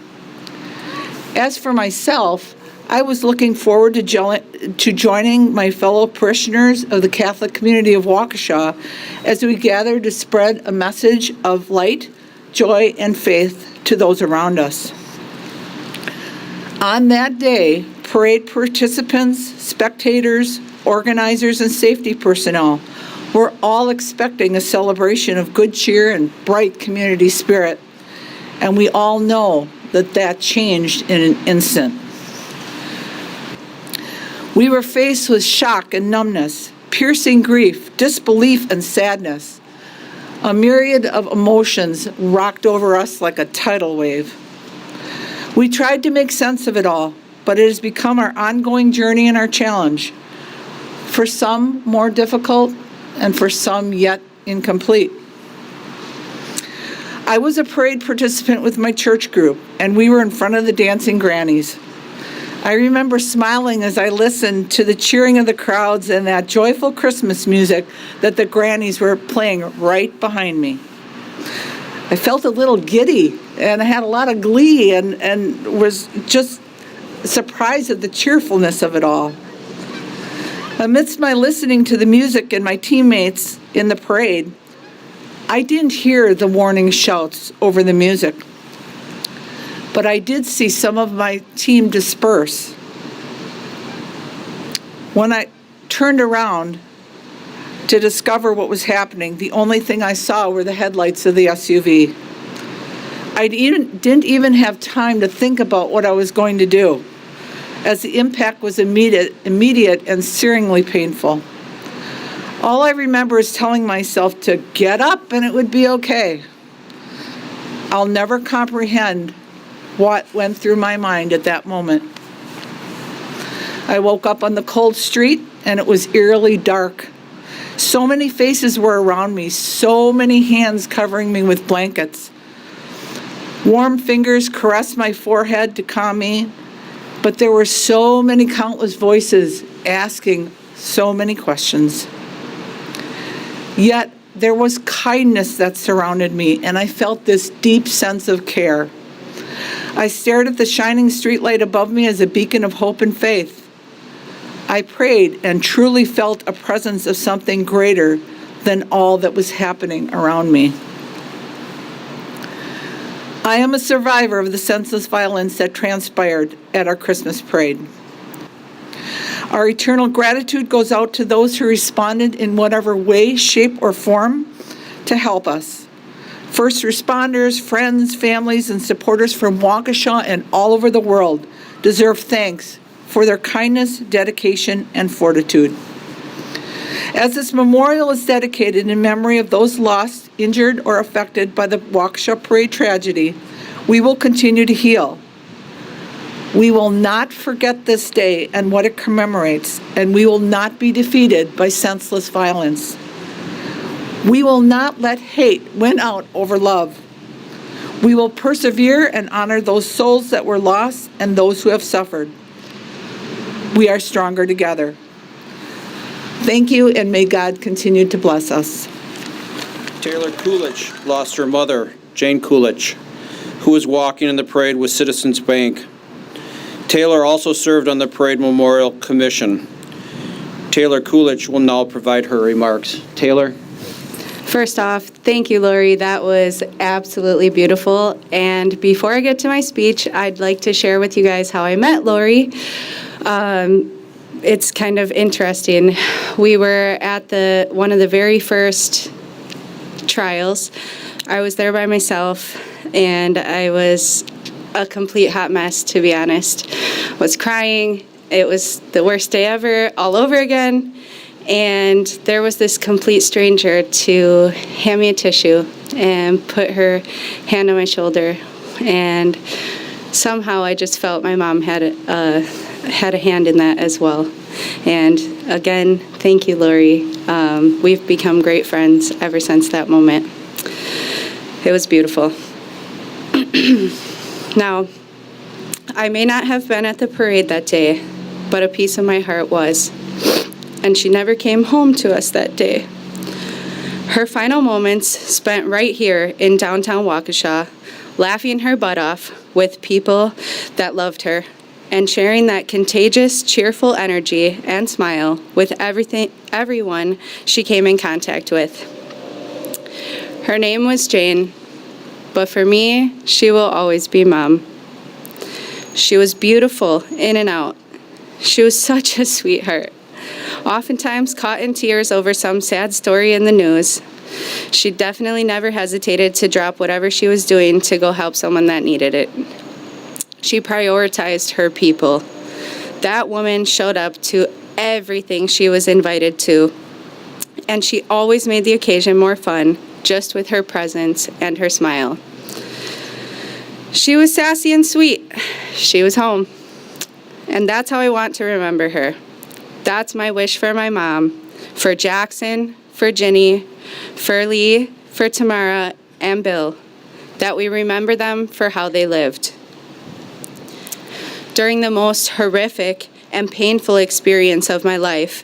As for myself, I was looking forward to joining my fellow parishioners of the Catholic community of Waukesha as we gathered to spread a message of light, joy, and faith to those around us. On that day, parade participants, spectators, organizers, and safety personnel were all expecting a celebration of good cheer and bright community spirit, and we all know that that changed in an instant. We were faced with shock and numbness, piercing grief, disbelief, and sadness. A myriad of emotions rocked over us like a tidal wave. We tried to make sense of it all, but it has become our ongoing journey and our challenge. For some, more difficult, and for some, yet incomplete. I was a parade participant with my church group, and we were in front of the dancing grannies. I remember smiling as I listened to the cheering of the crowds and that joyful Christmas music that the grannies were playing right behind me. I felt a little giddy, and I had a lot of glee and was just surprised at the cheerfulness of it all. Amidst my listening to the music and my teammates in the parade, I didn't hear the warning shouts over the music. But I did see some of my team disperse. When I turned around to discover what was happening, the only thing I saw were the headlights of the SUV. I didn't even have time to think about what I was going to do. as the impact was immediate and searingly painful. All I remember is telling myself to get up and it would be okay. I'll never comprehend what went through my mind at that moment. I woke up on the cold street and it was eerily dark. So many faces were around me, so many hands covering me with blankets. Warm fingers caressed my forehead to calm me, but there were so many countless voices asking so many questions. Yet there was kindness that surrounded me, and I felt this deep sense of care. I stared at the shining streetlight above me as a beacon of hope and faith. I prayed and truly felt a presence of something greater than all that was happening around me. I am a survivor of the senseless violence that transpired at our Christmas parade. Our eternal gratitude goes out to those who responded in whatever way, shape, or form to help us. First responders, friends, families, and supporters from Waukesha and all over the world deserve thanks for their kindness, dedication, and fortitude. As this memorial is dedicated in memory of those lost, injured, or affected by the Waukesha Parade tragedy, we will continue to heal. We will not forget this day and what it commemorates, and we will not be defeated by senseless violence. We will not let hate win out over love. We will persevere and honor those souls that were lost and those who have suffered. We are stronger together. Thank you, and may God continue to bless us. Taylor Coolidge lost her mother, Jane Coolidge, who was walking in the parade with Citizens Bank. Taylor also served on the Parade Memorial Commission. Taylor Coolidge will now provide her remarks. Taylor? First off, thank you, Lori. That was absolutely beautiful. And before I get to my speech, I'd like to share with you guys how I met Lori. It's kind of interesting. We were at one of the very first trials. I was there by myself, and I was a complete hot mess, to be honest. Was crying. It was the worst day ever, all over again. And there was this complete stranger to hand me a tissue and put her hand on my shoulder. And somehow I just felt my mom had a hand in that as well. And again, thank you, Lori. We've become great friends ever since that moment. It was beautiful. Now, I may not have been at the parade that day, but a piece of my heart was. And she never came home to us that day. Her final moments spent right here in downtown Waukesha, laughing her butt off with people that loved her and sharing that contagious, cheerful energy and smile with everyone she came in contact with. Her name was Jane, but for me, she will always be Mom. She was beautiful in and out. She was such a sweetheart. Oftentimes caught in tears over some sad story in the news, she definitely never hesitated to drop whatever she was doing to go help someone that needed it. She prioritized her people. That woman showed up to everything she was invited to, and she always made the occasion more fun just with her presence and her smile. She was sassy and sweet. She was home. And that's how I want to remember her. That's my wish for my mom, for Jackson, for Ginny, for Lee, for Tamara, and Bill, that we remember them for how they lived. During the most horrific and painful experience of my life,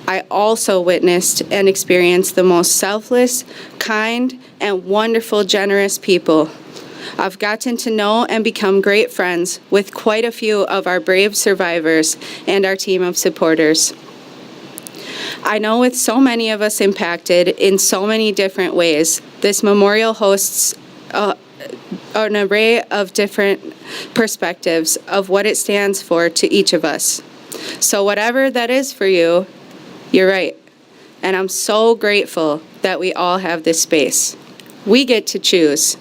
I also witnessed and experienced the most selfless, kind, and wonderful, generous people. I've gotten to know and become great friends with quite a few of our brave survivors and our team of supporters. I know with so many of us impacted in so many different ways, this memorial hosts an array of different perspectives of what it stands for to each of us. So whatever that is for you, you're right. And I'm so grateful that we all have this space. We get to choose.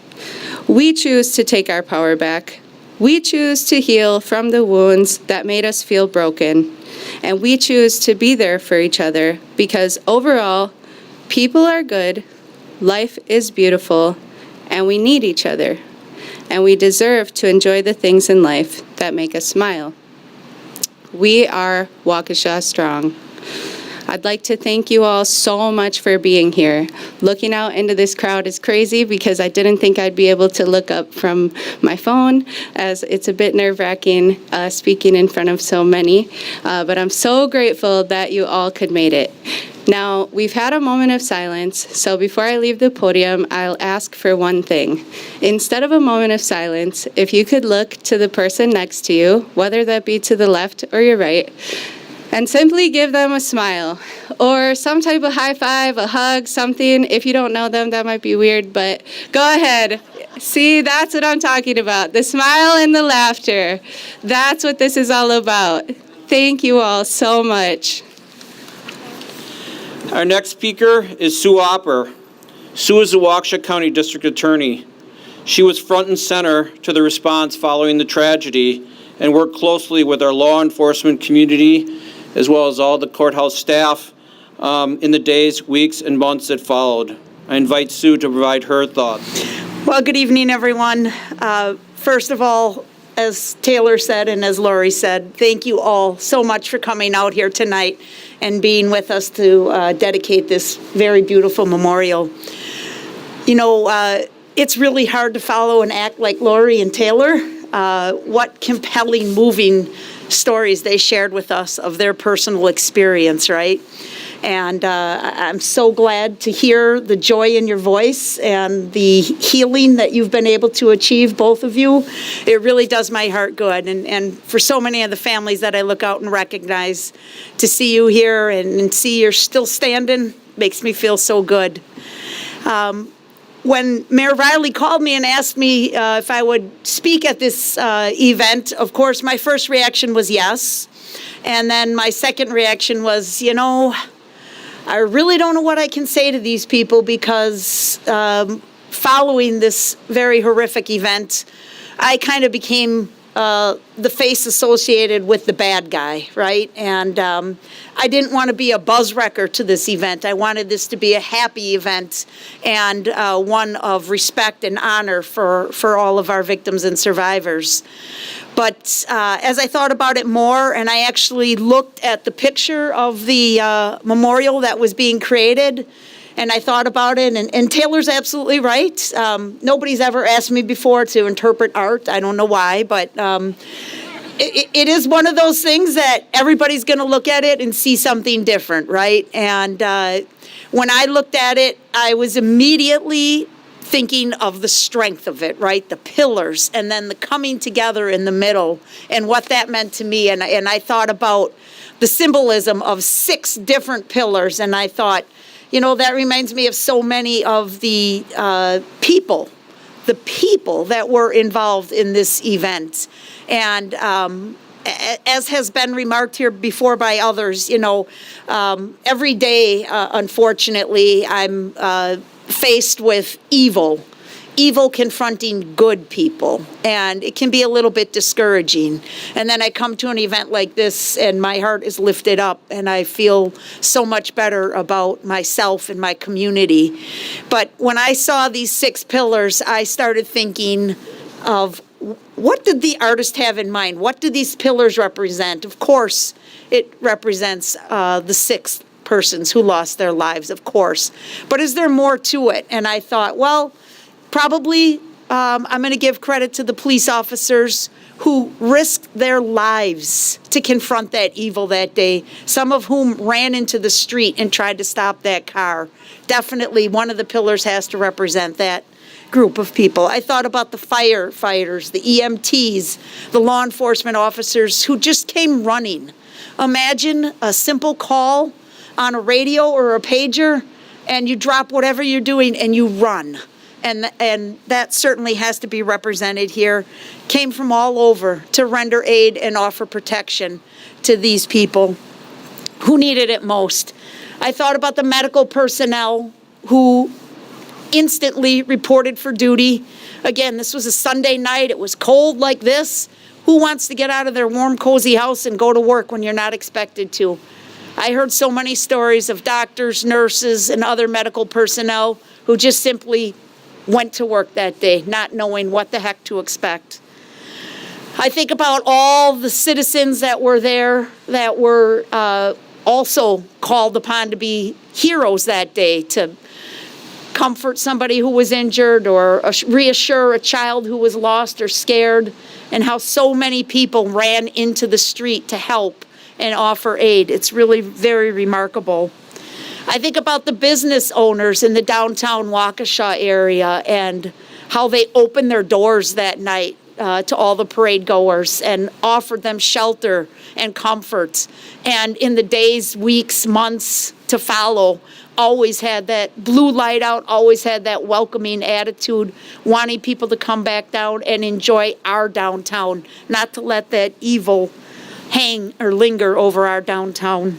We choose to take our power back. We choose to heal from the wounds that made us feel broken, and we choose to be there for each other because overall, people are good, life is beautiful, and we need each other, and we deserve to enjoy the things in life that make us smile. We are Waukesha Strong. I'd like to thank you all so much for being here. Looking out into this crowd is crazy because I didn't think I'd be able to look up from my phone, as it's a bit nerve-wracking speaking in front of so many. But I'm so grateful that you all could make it. Now, we've had a moment of silence, so before I leave the podium, I'll ask for one thing. Instead of a moment of silence, if you could look to the person next to you, whether that be to the left or your right, and simply give them a smile or some type of high five, a hug, something. If you don't know them, that might be weird, but go ahead. See, that's what I'm talking about. The smile and the laughter. That's what this is all about. Thank you all so much. Our next speaker is Sue Opper. Sue is the Waukesha County District Attorney. She was front and center to the response following the tragedy and worked closely with our law enforcement community as well as all the courthouse staff in the days, weeks, and months that followed. I invite Sue to provide her thoughts. Well, good evening, everyone. First of all, as Taylor said and as Lori said, thank you all so much for coming out here tonight and being with us to dedicate this very beautiful memorial. You know, it's really hard to follow an act like Lori and Taylor. What compelling, moving stories they shared with us of their personal experience, right? And I'm so glad to hear the joy in your voice and the healing that you've been able to achieve, both of you. It really does my heart good. And for so many of the families that I look out and recognize, to see you here and see you're still standing makes me feel so good. When Mayor Riley called me and asked me if I would speak at this event, of course, my first reaction was yes. And then my second reaction was, you know, I really don't know what I can say to these people because following this very horrific event, I kind of became the face associated with the bad guy, right? And I didn't want to be a buzz wrecker to this event. I wanted this to be a happy event and one of respect and honor for all of our victims and survivors. But as I thought about it more, and I actually looked at the picture of the memorial that was being created, and I thought about it, and Taylor's absolutely right. Nobody's ever asked me before to interpret art. I don't know why, but it is one of those things that everybody's going to look at it and see something different, right? And when I looked at it, I was immediately thinking of the strength of it, right? The pillars, and then the coming together in the middle, and what that meant to me. And I thought about the symbolism of 6 different pillars, and I thought, you know, that reminds me of so many of the people that were involved in this event. And as has been remarked here before by others, you know, every day, unfortunately, I'm faced with evil confronting good people, and it can be a little bit discouraging. And then I come to an event like this and my heart is lifted up and I feel so much better about myself and my community. But when I saw these 6 pillars, I started thinking of, what did the artist have in mind? What do these pillars represent? Of course, it represents the 6 persons who lost their lives, of course. But is there more to it? And I thought, well, probably I'm going to give credit to the police officers who risked their lives to confront that evil that day, some of whom ran into the street and tried to stop that car. Definitely one of the pillars has to represent that group of people. I thought about the firefighters, the EMTs, the law enforcement officers who just came running. Imagine a simple call on a radio or a pager, and you drop whatever you're doing and you run. And that certainly has to be represented here. Came from all over to render aid and offer protection to these people who needed it most. I thought about the medical personnel who instantly reported for duty. Again, this was a Sunday night. It was cold like this. Who wants to get out of their warm, cozy house and go to work when you're not expected to? I heard so many stories of doctors, nurses, and other medical personnel who just simply went to work that day, not knowing what the heck to expect. I think about all the citizens that were there that were also called upon to be heroes that day, to comfort somebody who was injured or reassure a child who was lost or scared, and how so many people ran into the street to help and offer aid. It's really very remarkable. I think about the business owners in the downtown Waukesha area and how they opened their doors that night to all the parade goers and offered them shelter and comfort. And in the days, weeks, months to follow, always had that blue light out, always had that welcoming attitude, wanting people to come back down and enjoy our downtown, not to let that evil hang or linger over our downtown.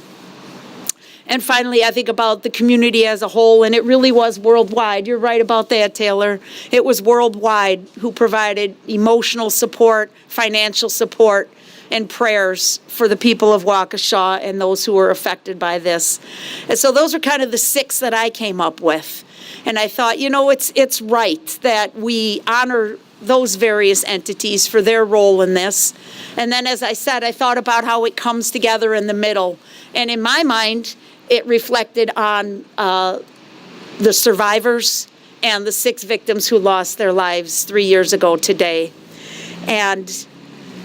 And finally, I think about the community as a whole, and it really was worldwide. You're right about that, Taylor. It was worldwide who provided emotional support, financial support, and prayers for the people of Waukesha and those who were affected by this. And so those are kind of the 6 that I came up with. And I thought, you know, it's right that we honor those various entities for their role in this. And then, as I said, I thought about how it comes together in the middle. And in my mind, it reflected on the survivors and the 6 victims who lost their lives 3 years ago today. And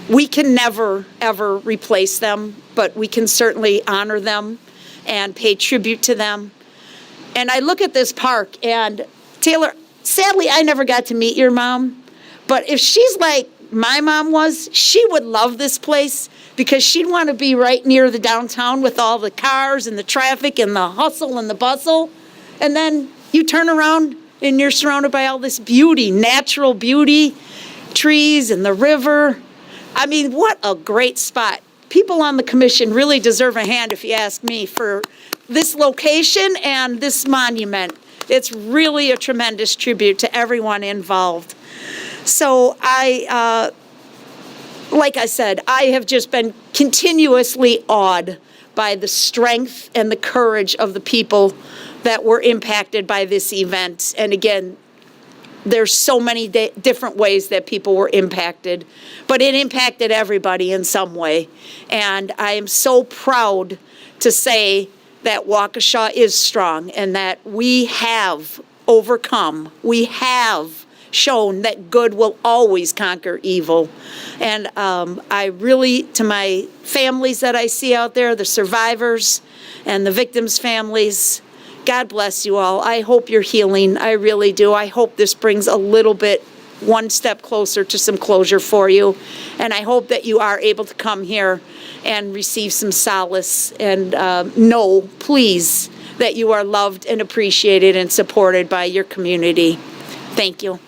we can never, ever replace them, but we can certainly honor them and pay tribute to them. And I look at this park, and Taylor, sadly, I never got to meet your mom, but if she's like my mom was, she would love this place because she'd want to be right near the downtown with all the cars and the traffic and the hustle and the bustle. And then you turn around and you're surrounded by all this beauty, natural beauty, trees and the river. I mean, what a great spot. People on the commission really deserve a hand, if you ask me, for this location and this monument. It's really a tremendous tribute to everyone involved. So like I said, I have just been continuously awed by the strength and the courage of the people that were impacted by this event. And again, there's so many different ways that people were impacted, but it impacted everybody in some way. And I am so proud to say that Waukesha is strong and that we have overcome, we have shown that good will always conquer evil. And I really, to my families that I see out there, the survivors and the victims' families, God bless you all. I hope you're healing. I really do. I hope this brings a little bit, one step closer to some closure for you. And I hope that you are able to come here and receive some solace and know, please, that you are loved and appreciated and supported by your community. Thank you.